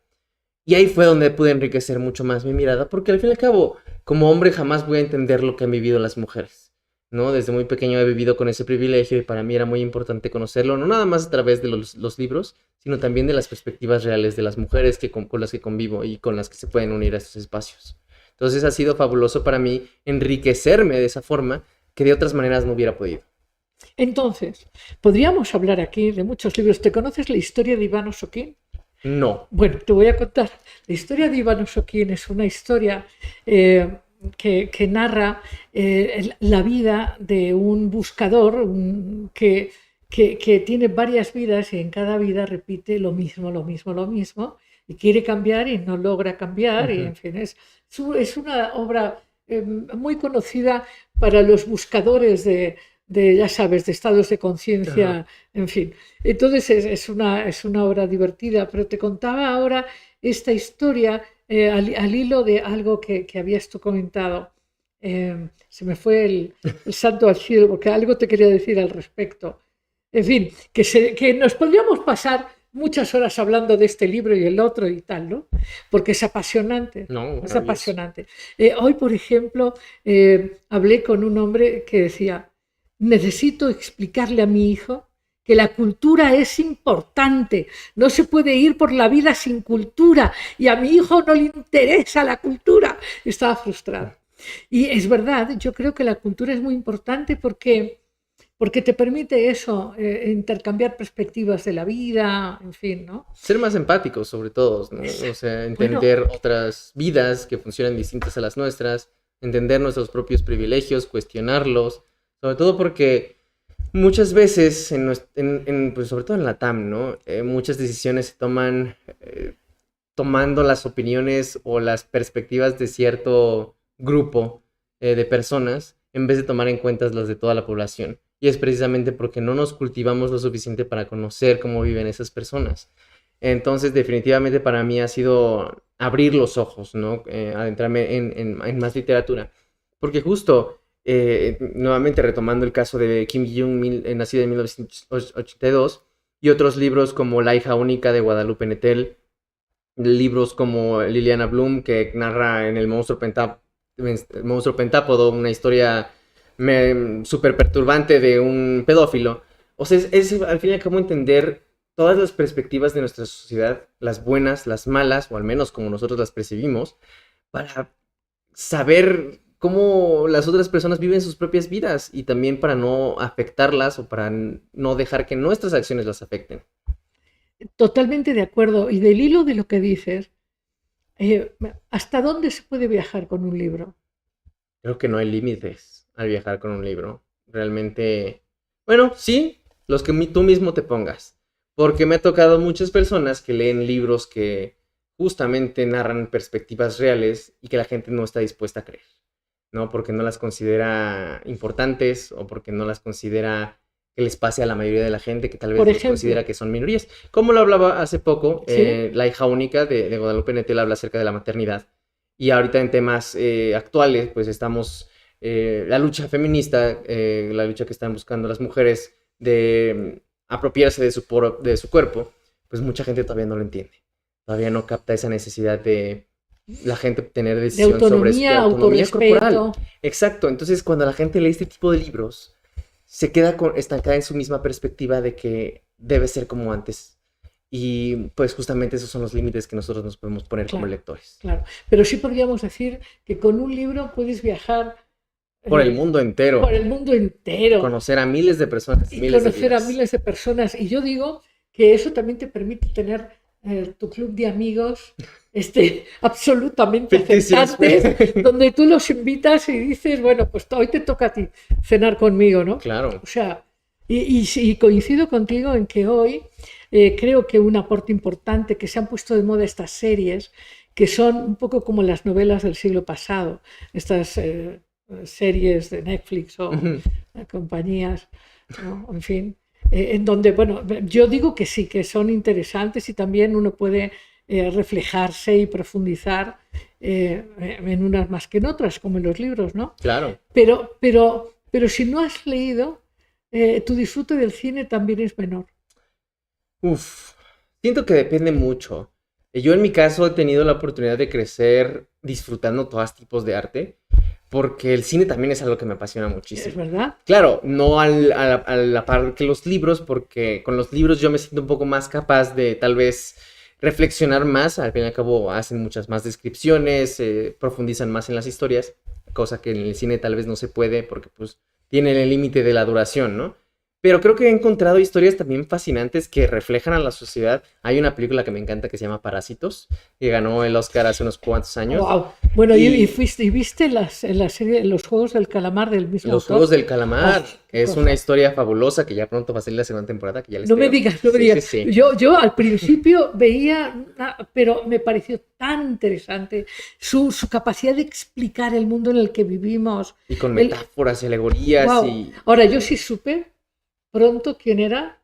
Y ahí fue donde pude enriquecer mucho más mi mirada, porque al fin y al cabo, como hombre jamás voy a entender lo que han vivido las mujeres, ¿no? Desde muy pequeño he vivido con ese privilegio y para mí era muy importante conocerlo, no nada más a través de los libros, sino también de las perspectivas reales de las mujeres con las que convivo y con las que se pueden unir a estos espacios. Entonces ha sido fabuloso para mí enriquecerme de esa forma que de otras maneras no hubiera podido. Entonces, podríamos hablar aquí de muchos libros. ¿Te conoces la historia de Iván Osoquín? No. Bueno, te voy a contar. La historia de Iván Osoquín es una historia que narra la vida de un buscador que tiene varias vidas y en cada vida repite lo mismo, lo mismo, lo mismo, y quiere cambiar y no logra cambiar. Y en fin, es una obra muy conocida para los buscadores ya sabes, de estados de Ajá. conciencia, en fin. Entonces es una obra divertida, pero te contaba ahora esta historia al hilo de algo que habías tú comentado. Se me fue el santo al cielo porque algo te quería decir al respecto. En fin, que nos podríamos pasar muchas horas hablando de este libro y el otro y tal, ¿no? Porque es apasionante, No, es maravilloso. apasionante. Hoy, por ejemplo, hablé con un hombre que decía, necesito explicarle a mi hijo que la cultura es importante, no se puede ir por la vida sin cultura y a mi hijo no le interesa la cultura. Estaba frustrado. Y es verdad, yo creo que la cultura es muy importante porque te permite eso, intercambiar perspectivas de la vida, en fin, ¿no? Ser más empáticos sobre todo, ¿no? O sea, Bueno, entender otras vidas que funcionan distintas a las nuestras, entender nuestros propios privilegios, cuestionarlos, sobre todo porque muchas veces, pues sobre todo en la TAM, ¿no? Muchas decisiones se toman tomando las opiniones o las perspectivas de cierto grupo de personas en vez de tomar en cuenta las de toda la población. Y es precisamente porque no nos cultivamos lo suficiente para conocer cómo viven esas personas. Entonces, definitivamente para mí ha sido abrir los ojos, ¿no? Adentrarme en más literatura. Porque justo, nuevamente retomando el caso de Kim Jong-un, nacido en 1982, y otros libros como La hija única de Guadalupe Nettel, libros como Liliana Bloom, que narra en El monstruo pentápodo una historia súper perturbante de un pedófilo. O sea, es al fin y al cabo entender todas las perspectivas de nuestra sociedad, las buenas, las malas, o al menos como nosotros las percibimos, para saber cómo las otras personas viven sus propias vidas y también para no afectarlas o para no dejar que nuestras acciones las afecten. Totalmente de acuerdo. Y del hilo de lo que dices, ¿hasta dónde se puede viajar con un libro? Creo que no hay límites al viajar con un libro. Realmente, bueno, sí, los que tú mismo te pongas. Porque me ha tocado muchas personas que leen libros que justamente narran perspectivas reales y que la gente no está dispuesta a creer, ¿no? Porque no las considera importantes o porque no las considera que les pase a la mayoría de la gente, que tal vez los considera que son minorías. Como lo hablaba hace poco, ¿sí? La hija única de Guadalupe Nettel habla acerca de la maternidad. Y ahorita en temas actuales, pues estamos, la lucha feminista, la lucha que están buscando las mujeres de apropiarse de su cuerpo, pues mucha gente todavía no lo entiende. Todavía no capta esa necesidad de la gente tener decisión sobre su autonomía corporal. Exacto. Entonces, cuando la gente lee este tipo de libros, se queda estancada en su misma perspectiva de que debe ser como antes. Y pues justamente esos son los límites que nosotros nos podemos poner como lectores. Claro, pero sí podríamos decir que con un libro puedes viajar por el mundo entero. Por el mundo entero. Conocer a miles de personas. Y conocer a miles de personas. Y yo digo que eso también te permite tener tu club de amigos absolutamente aceptantes, donde tú los invitas y dices, bueno, pues hoy te toca a ti cenar conmigo, ¿no? Claro. O sea, y coincido contigo en que hoy creo que un aporte importante, que se han puesto de moda estas series, que son un poco como las novelas del siglo pasado, estas series de Netflix o compañías, ¿no? En fin, en donde, bueno, yo digo que sí, que son interesantes y también uno puede reflejarse y profundizar en unas más que en otras, como en los libros, ¿no? Claro. Pero si no has leído, tu disfrute del cine también es menor. Siento que depende mucho. Yo en mi caso he tenido la oportunidad de crecer disfrutando todos tipos de arte, porque el cine también es algo que me apasiona muchísimo. ¿Es verdad? Claro, no a la par que los libros, porque con los libros yo me siento un poco más capaz de tal vez reflexionar más. Al fin y al cabo hacen muchas más descripciones, profundizan más en las historias, cosa que en el cine tal vez no se puede porque pues tienen el límite de la duración, ¿no? Pero creo que he encontrado historias también fascinantes que reflejan a la sociedad. Hay una película que me encanta que se llama Parásitos, que ganó el Oscar hace unos cuantos años. Wow. Bueno, ¿y viste la serie Los Juegos del Calamar del mismo Los autor? Juegos del Calamar. Es una historia fabulosa que ya pronto va a salir la segunda temporada. Que ya les no me digas. Sí. Yo al principio veía, pero me pareció tan interesante su capacidad de explicar el mundo en el que vivimos. Y con metáforas y alegorías. Wow. Ahora, yo sí supe pronto quién era.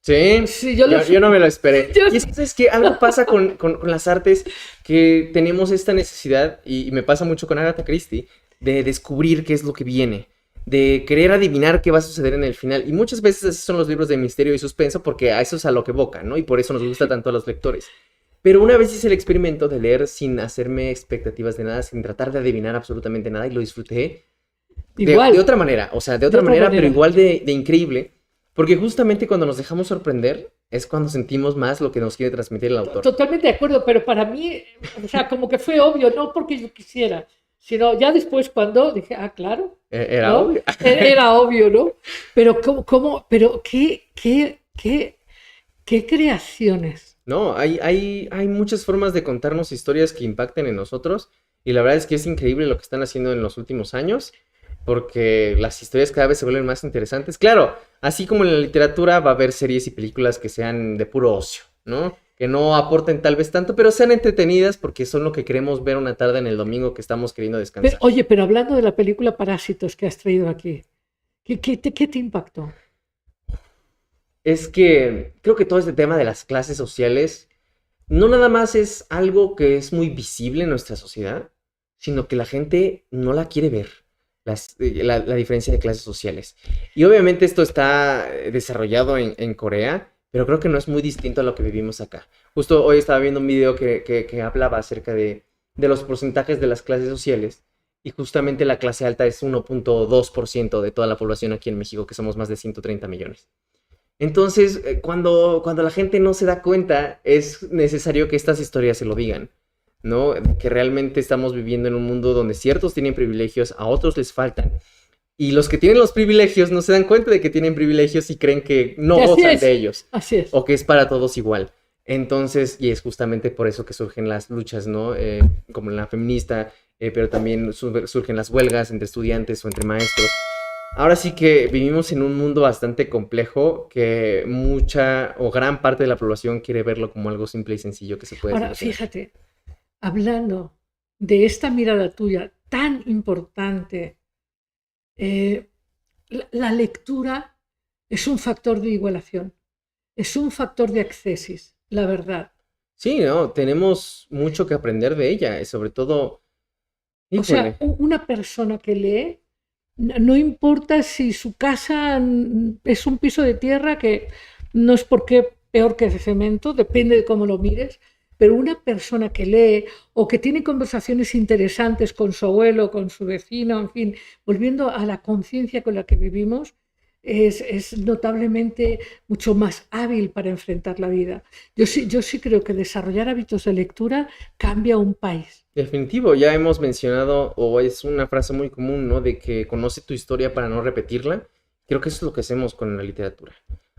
Sí, yo no me lo esperé. Y es que algo pasa con las artes, que tenemos esta necesidad, y me pasa mucho con Agatha Christie, de descubrir qué es lo que viene, de querer adivinar qué va a suceder en el final. Y muchas veces esos son los libros de misterio y suspenso, porque a eso es a lo que evocan, ¿no? Y por eso nos gusta tanto a los lectores. Pero una vez hice el experimento de leer sin hacerme expectativas de nada, sin tratar de adivinar absolutamente nada, y lo disfruté de otra manera, o sea, de otra manera, pero igual de increíble, porque justamente cuando nos dejamos sorprender es cuando sentimos más lo que nos quiere transmitir el autor. Totalmente de acuerdo, pero para mí, o sea, como que fue obvio, no porque yo quisiera, sino ya después cuando dije, claro. Era ¿no? obvio. Era obvio, ¿no? Pero pero qué creaciones. No, hay muchas formas de contarnos historias que impacten en nosotros, y la verdad es que es increíble lo que están haciendo en los últimos años, porque las historias cada vez se vuelven más interesantes. Claro, así como en la literatura va a haber series y películas que sean de puro ocio, ¿no? Que no aporten tal vez tanto, pero sean entretenidas porque son lo que queremos ver una tarde en el domingo que estamos queriendo descansar. Pero hablando de la película Parásitos que has traído aquí, ¿qué te impactó? Es que creo que todo este tema de las clases sociales no nada más es algo que es muy visible en nuestra sociedad, sino que la gente no la quiere ver, la diferencia de clases sociales. Y obviamente esto está desarrollado en Corea, pero creo que no es muy distinto a lo que vivimos acá. Justo hoy estaba viendo un video que hablaba acerca de los porcentajes de las clases sociales, y justamente la clase alta es 1.2% de toda la población aquí en México, que somos más de 130 millones. Entonces, cuando la gente no se da cuenta, es necesario que estas historias se lo digan, ¿no? Que realmente estamos viviendo en un mundo donde ciertos tienen privilegios, a otros les faltan. Y los que tienen los privilegios no se dan cuenta de que tienen privilegios y creen que no gozan de ellos. Así es. O que es para todos igual. Entonces, y es justamente por eso que surgen las luchas, ¿no? Como la feminista, pero también surgen las huelgas entre estudiantes o entre maestros. Ahora sí que vivimos en un mundo bastante complejo que mucha o gran parte de la población quiere verlo como algo simple y sencillo que se puede Ahora, solucionar. fíjate, hablando de esta mirada tuya tan importante, la lectura es un factor de igualación, es un factor de accesis, la verdad. Sí, no, tenemos mucho que aprender de ella, y sobre todo, O sea, híjole, una persona que lee, no importa si su casa es un piso de tierra, que no es porque peor que de cemento, depende de cómo lo mires, pero una persona que lee o que tiene conversaciones interesantes con su abuelo, con su vecino, en fin, volviendo a la conciencia con la que vivimos, es notablemente mucho más hábil para enfrentar la vida. Yo sí creo que desarrollar hábitos de lectura cambia un país. definitivo, ya hemos mencionado, o es una frase muy común, ¿no? De que conoce tu historia para no repetirla. Creo que eso es lo que hacemos con la literatura.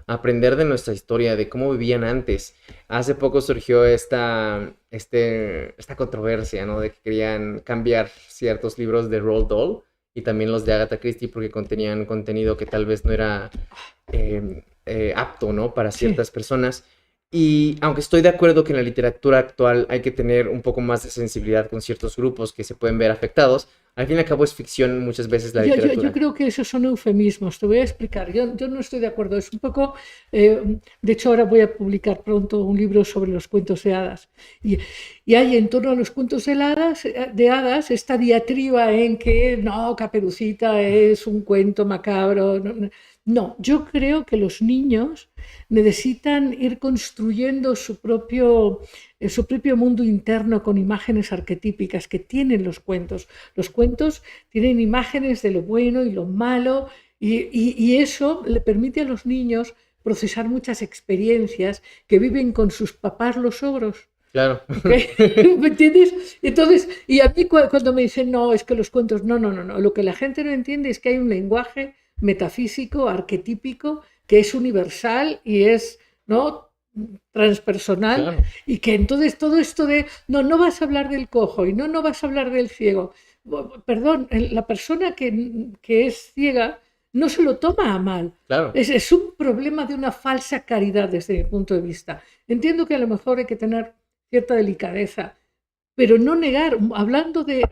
Aprender de nuestra historia, de cómo vivían antes. Hace poco surgió esta controversia, ¿no? De que querían cambiar ciertos libros de Roald Dahl y también los de Agatha Christie porque contenían contenido que tal vez no era apto, ¿no? Para Sí. ciertas personas. Y aunque estoy de acuerdo que en la literatura actual hay que tener un poco más de sensibilidad con ciertos grupos que se pueden ver afectados, al fin y al cabo es ficción muchas veces la Yo literatura. creo que esos son eufemismos, te voy a explicar. Yo no estoy de acuerdo, es un poco, de hecho ahora voy a publicar pronto un libro sobre los cuentos de hadas. Y hay en torno a los cuentos de hadas esta diatriba en que no, Caperucita es un cuento macabro. No, yo creo que los niños necesitan ir construyendo su propio mundo interno con imágenes arquetípicas que tienen los cuentos. Los cuentos tienen imágenes de lo bueno y lo malo y eso le permite a los niños procesar muchas experiencias que viven con sus papás los ogros. Claro. ¿Okay? ¿Me entiendes? Entonces, y a mí cuando me dicen, no, es que los cuentos, no, lo que la gente no entiende es que hay un lenguaje metafísico, arquetípico, que es universal y es, ¿no?, transpersonal, Claro. y que entonces todo esto de, no vas a hablar del cojo y no vas a hablar del ciego. Perdón, la persona que es ciega no se lo toma a mal. Claro. Es un problema de una falsa caridad desde mi punto de vista. Entiendo que a lo mejor hay que tener cierta delicadeza, pero no negar, hablando de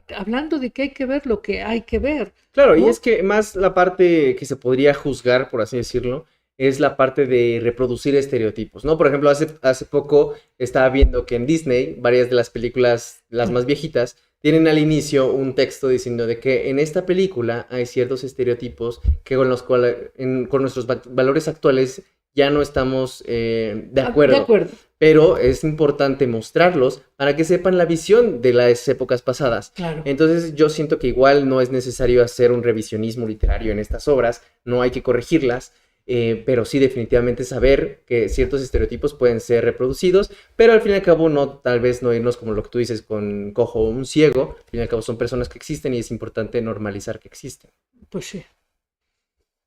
que hay que ver lo que hay que ver. Claro, y ¿No? es que más la parte que se podría juzgar, por así decirlo, es la parte de reproducir estereotipos, ¿no? Por ejemplo, hace poco estaba viendo que en Disney, varias de las películas, las más viejitas, tienen al inicio un texto diciendo de que en esta película hay ciertos estereotipos que con los cuales, con nuestros valores actuales ya no estamos de De acuerdo. acuerdo. Pero es importante mostrarlos para que sepan la visión de las épocas pasadas. Claro. Entonces yo siento que igual no es necesario hacer un revisionismo literario en estas obras, no hay que corregirlas, pero sí definitivamente saber que ciertos estereotipos pueden ser reproducidos, pero al fin y al cabo no, tal vez no irnos como lo que tú dices con cojo o un ciego, al fin y al cabo son personas que existen y es importante normalizar que existen. Pues sí.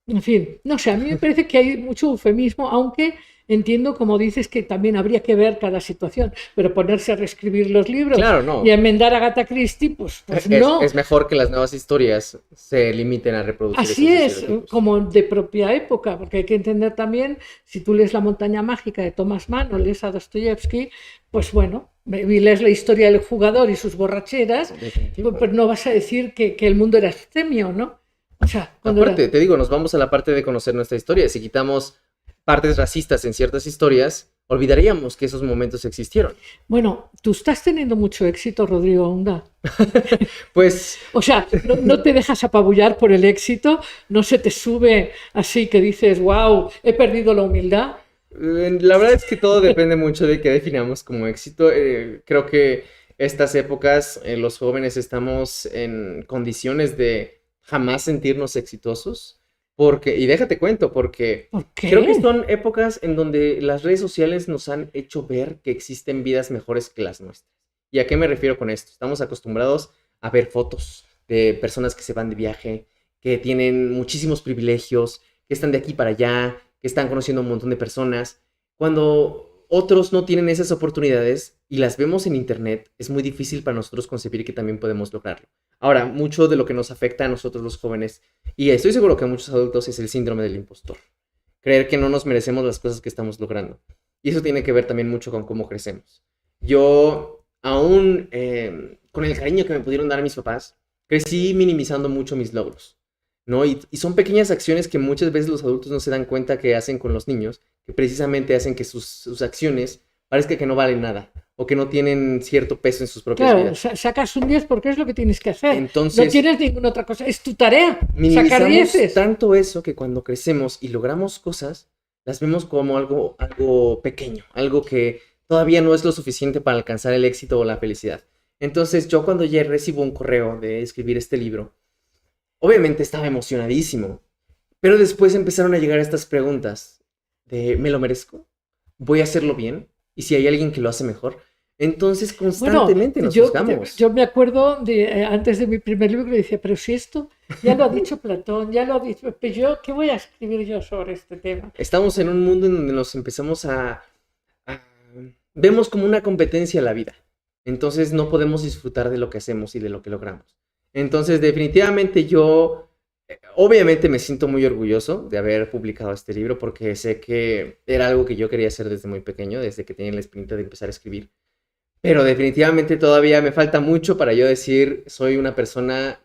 En fin, no sé, a mí me parece que hay mucho eufemismo, aunque entiendo, como dices, que también habría que ver cada situación, pero ponerse a reescribir los libros Claro, no. y a enmendar a Agatha Christie, pues no. Es mejor que las nuevas historias se limiten a reproducir Así esos es, estereotipos. como de propia época, porque hay que entender también, si tú lees La montaña mágica de Thomas Mann o lees a Dostoyevsky, pues bueno, y lees la historia del jugador y sus borracheras, pues no vas a decir que el mundo era abstemio, ¿no? O sea, aparte, te digo, nos vamos a la parte de conocer nuestra historia. Si quitamos partes racistas en ciertas historias, olvidaríamos que esos momentos existieron. Bueno, tú estás teniendo mucho éxito, Rodrigo Aunda. Pues O sea, no te dejas apabullar por el éxito, no se te sube así que dices, wow, he perdido la humildad. la verdad es que todo depende mucho de qué definamos como éxito. Creo que estas épocas, los jóvenes estamos en condiciones de jamás sentirnos exitosos. Y déjate cuento, porque ¿Por creo que qué? son épocas en donde las redes sociales nos han hecho ver que existen vidas mejores que las nuestras. ¿Y a qué me refiero con esto? Estamos acostumbrados a ver fotos de personas que se van de viaje, que tienen muchísimos privilegios, que están de aquí para allá, que están conociendo a un montón de personas. Cuando otros no tienen esas oportunidades y las vemos en internet, es muy difícil para nosotros concebir que también podemos lograrlo. Ahora, mucho de lo que nos afecta a nosotros los jóvenes, y estoy seguro que a muchos adultos, es el síndrome del impostor. Creer que no nos merecemos las cosas que estamos logrando. Y eso tiene que ver también mucho con cómo crecemos. Yo, aún con el cariño que me pudieron dar mis papás, crecí minimizando mucho mis logros, ¿no? Y son pequeñas acciones que muchas veces los adultos no se dan cuenta que hacen con los niños, que precisamente hacen que sus acciones parezca que no valen nada o que no tienen cierto peso en sus propias Claro, vidas. sacas un 10 porque es lo que tienes que hacer. No Entonces, tienes ninguna otra cosa. Es tu tarea, sacar minimizamos 10. tanto eso que cuando crecemos y logramos cosas, las vemos como algo pequeño, algo que todavía no es lo suficiente para alcanzar el éxito o la felicidad. Entonces, yo cuando ya recibo un correo de escribir este libro, obviamente estaba emocionadísimo, pero después empezaron a llegar estas preguntas de ¿me lo merezco? ¿Voy a hacerlo bien? ¿Y si hay alguien que lo hace mejor? Entonces Bueno, constantemente nos juzgamos. yo me acuerdo de antes de mi primer libro que decía, pero si esto ya lo ha dicho Platón, ya lo ha dicho, pues yo, ¿qué voy a escribir yo sobre este tema? Estamos en un mundo en donde nos empezamos vemos como una competencia la vida. Entonces no podemos disfrutar de lo que hacemos y de lo que logramos. Entonces definitivamente yo, obviamente me siento muy orgulloso de haber publicado este libro porque sé que era algo que yo quería hacer desde muy pequeño, desde que tenía la espinita de empezar a escribir. Pero definitivamente todavía me falta mucho para yo decir soy una persona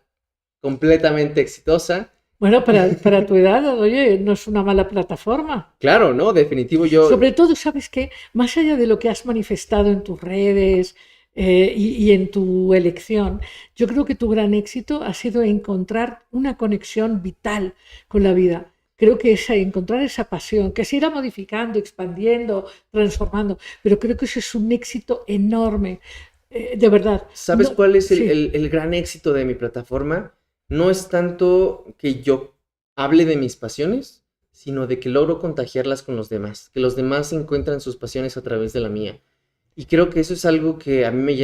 completamente exitosa. Bueno, para tu edad, oye, no es una mala plataforma. Claro, ¿no? Definitivo yo... Sobre todo, ¿sabes qué? Más allá de lo que has manifestado en tus redes y en tu elección, yo creo que tu gran éxito ha sido encontrar una conexión vital con la vida. Creo que es encontrar esa pasión, que se irá modificando, expandiendo, transformando, pero creo que eso es un éxito enorme, de verdad. ¿Sabes No, cuál es sí. el gran éxito de mi plataforma? No es tanto que yo hable de mis pasiones, sino de que logro contagiarlas con los demás, que los demás encuentran sus pasiones a través de la mía. Y creo que eso es algo que a mí me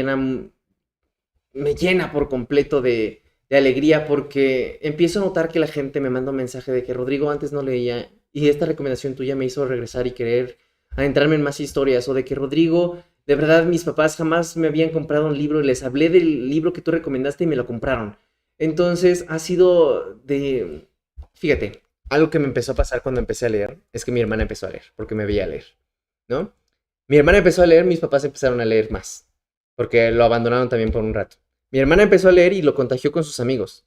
llena por completo de alegría porque empiezo a notar que la gente me manda un mensaje de que Rodrigo antes no leía y esta recomendación tuya me hizo regresar y querer adentrarme en más historias, o de que Rodrigo, de verdad mis papás jamás me habían comprado un libro y les hablé del libro que tú recomendaste y me lo compraron. Entonces ha sido fíjate, algo que me empezó a pasar cuando empecé a leer es que mi hermana empezó a leer porque me veía leer, ¿no? Mi hermana empezó a leer, mis papás empezaron a leer más porque lo abandonaron también por un rato. Mi hermana empezó a leer y lo contagió con sus amigos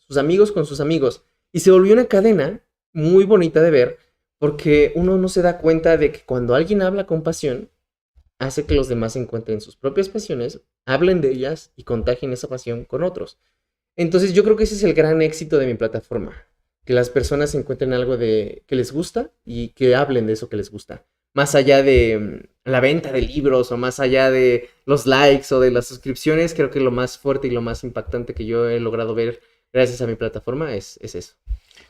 con sus amigos. Y se volvió una cadena muy bonita de ver porque uno no se da cuenta de que cuando alguien habla con pasión, hace que los demás encuentren sus propias pasiones, hablen de ellas y contagien esa pasión con otros. Entonces yo creo que ese es el gran éxito de mi plataforma. Que las personas encuentren algo que les gusta y que hablen de eso que les gusta. Más allá de la venta de libros o más allá de los likes o de las suscripciones, creo que lo más fuerte y lo más impactante que yo he logrado ver gracias a mi plataforma es eso.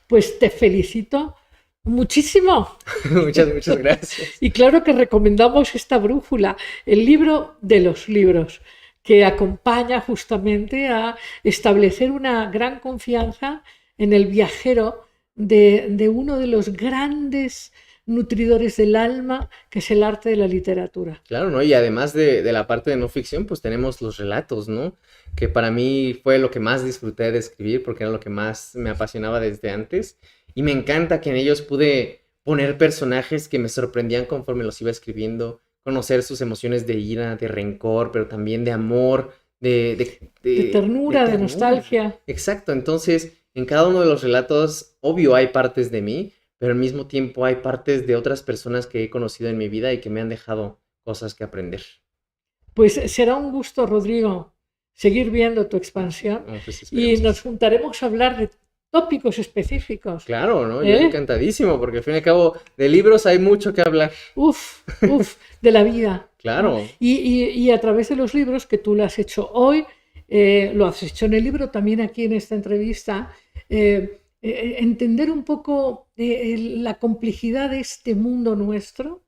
Pues te felicito muchísimo. Muchas gracias. Y claro que recomendamos esta brújula, el libro de los libros, que acompaña justamente a establecer una gran confianza en el viajero de uno de los grandes nutridores del alma, que es el arte de la literatura. Claro, ¿no? Y además de la parte de no ficción, pues tenemos los relatos, ¿no? Que para mí fue lo que más disfruté de escribir porque era lo que más me apasionaba desde antes. Y me encanta que en ellos pude poner personajes que me sorprendían conforme los iba escribiendo, conocer sus emociones de ira, de rencor, pero también de amor, De ternura, de nostalgia. Exacto, entonces en cada uno de los relatos, obvio hay partes de mí, pero al mismo tiempo hay partes de otras personas que he conocido en mi vida y que me han dejado cosas que aprender. Pues será un gusto, Rodrigo, seguir viendo tu expansión Pues y esperemos. nos juntaremos a hablar de tópicos específicos. Claro, ¿no? Yo encantadísimo, porque al fin y al cabo de libros hay mucho que hablar. Uf, de la vida. Claro. ¿No? Y a través de los libros que tú lo has hecho hoy, lo has hecho en el libro, también aquí en esta entrevista, entender un poco la complejidad de este mundo nuestro,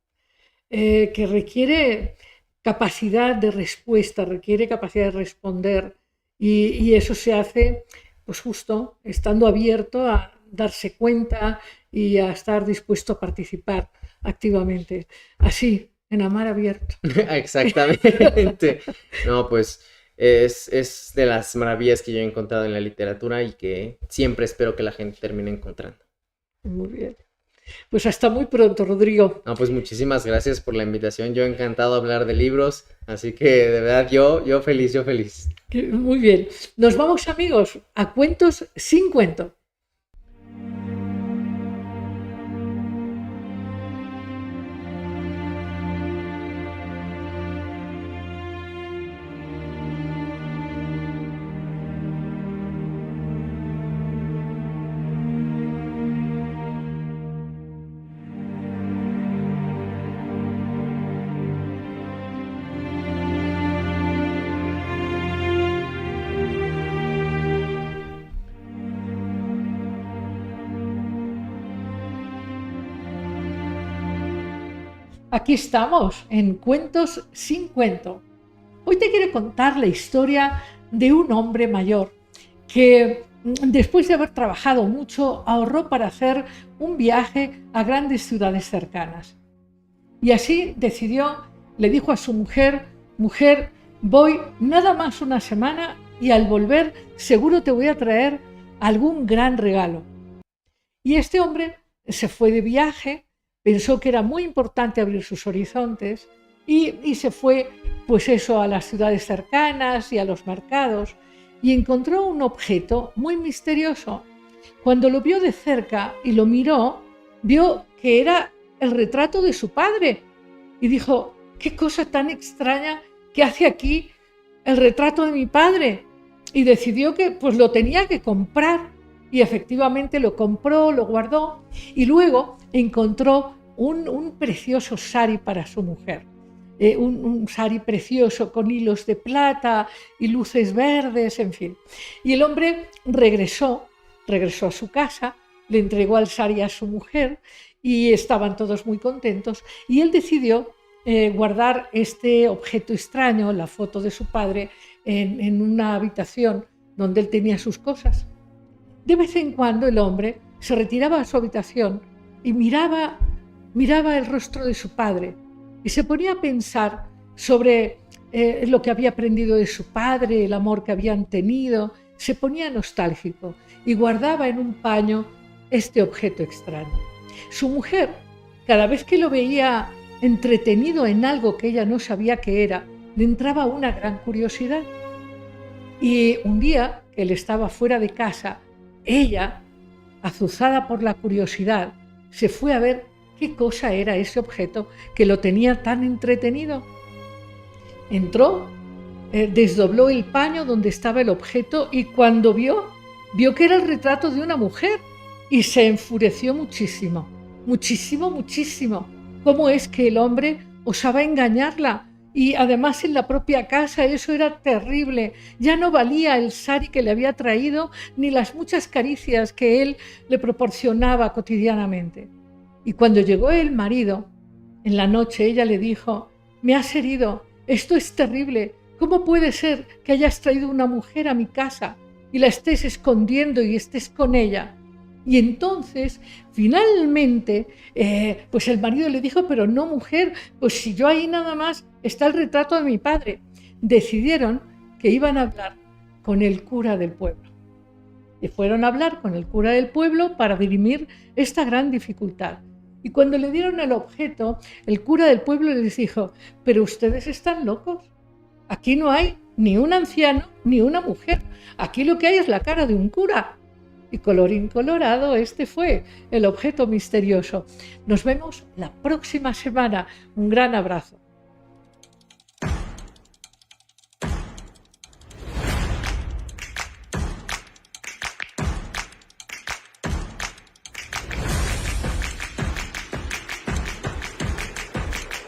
que requiere capacidad de respuesta, requiere capacidad de responder, y eso se hace pues justo estando abierto a darse cuenta y a estar dispuesto a participar activamente. Así, en Amar Abierto. Exactamente. No, pues es de las maravillas que yo he encontrado en la literatura y que siempre espero que la gente termine encontrando. Muy bien. Pues hasta muy pronto, Rodrigo. No, pues muchísimas gracias por la invitación. Yo encantado de hablar de libros, así que de verdad yo feliz, yo feliz. Muy bien. Nos vamos, amigos, a Cuentos sin Cuento. Aquí estamos, en Cuentos sin Cuento. Hoy te quiero contar la historia de un hombre mayor que, después de haber trabajado mucho, ahorró para hacer un viaje a grandes ciudades cercanas. Y así decidió, le dijo a su mujer: mujer, voy nada más una semana y al volver seguro te voy a traer algún gran regalo. Y este hombre se fue de viaje, pensó que era muy importante abrir sus horizontes y se fue, pues eso, a las ciudades cercanas y a los mercados, y encontró un objeto muy misterioso. Cuando lo vio de cerca y lo miró, vio que era el retrato de su padre y dijo: qué cosa tan extraña que hace aquí el retrato de mi padre. Y decidió que pues lo tenía que comprar, y efectivamente lo compró, lo guardó, y luego encontró un precioso sari para su mujer. Un sari precioso con hilos de plata y luces verdes, en fin. Y el hombre regresó a su casa, le entregó al sari a su mujer y estaban todos muy contentos, y él decidió guardar este objeto extraño, la foto de su padre, en una habitación donde él tenía sus cosas. De vez en cuando el hombre se retiraba a su habitación y miraba el rostro de su padre y se ponía a pensar sobre lo que había aprendido de su padre, el amor que habían tenido. Se ponía nostálgico y guardaba en un paño este objeto extraño. Su mujer, cada vez que lo veía entretenido en algo que ella no sabía qué era, le entraba una gran curiosidad. Y un día que él estaba fuera de casa, ella, azuzada por la curiosidad, se fue a ver qué cosa era ese objeto que lo tenía tan entretenido. Entró, desdobló el paño donde estaba el objeto y cuando vio que era el retrato de una mujer y se enfureció muchísimo, muchísimo, muchísimo. ¿Cómo es que el hombre osaba engañarla? Y además en la propia casa, eso era terrible. Ya no valía el sari que le había traído ni las muchas caricias que él le proporcionaba cotidianamente. Y cuando llegó el marido, en la noche ella le dijo: me has herido, esto es terrible. ¿Cómo puede ser que hayas traído una mujer a mi casa y la estés escondiendo y estés con ella? Y entonces, finalmente, pues el marido le dijo: pero no, mujer, pues si yo ahí nada más está el retrato de mi padre. Decidieron que iban a hablar con el cura del pueblo. Y fueron a hablar con el cura del pueblo para dirimir esta gran dificultad. Y cuando le dieron el objeto, el cura del pueblo les dijo: pero ustedes están locos. Aquí no hay ni un anciano ni una mujer. Aquí lo que hay es la cara de un cura. Y colorín colorado, este fue el objeto misterioso. Nos vemos la próxima semana. Un gran abrazo.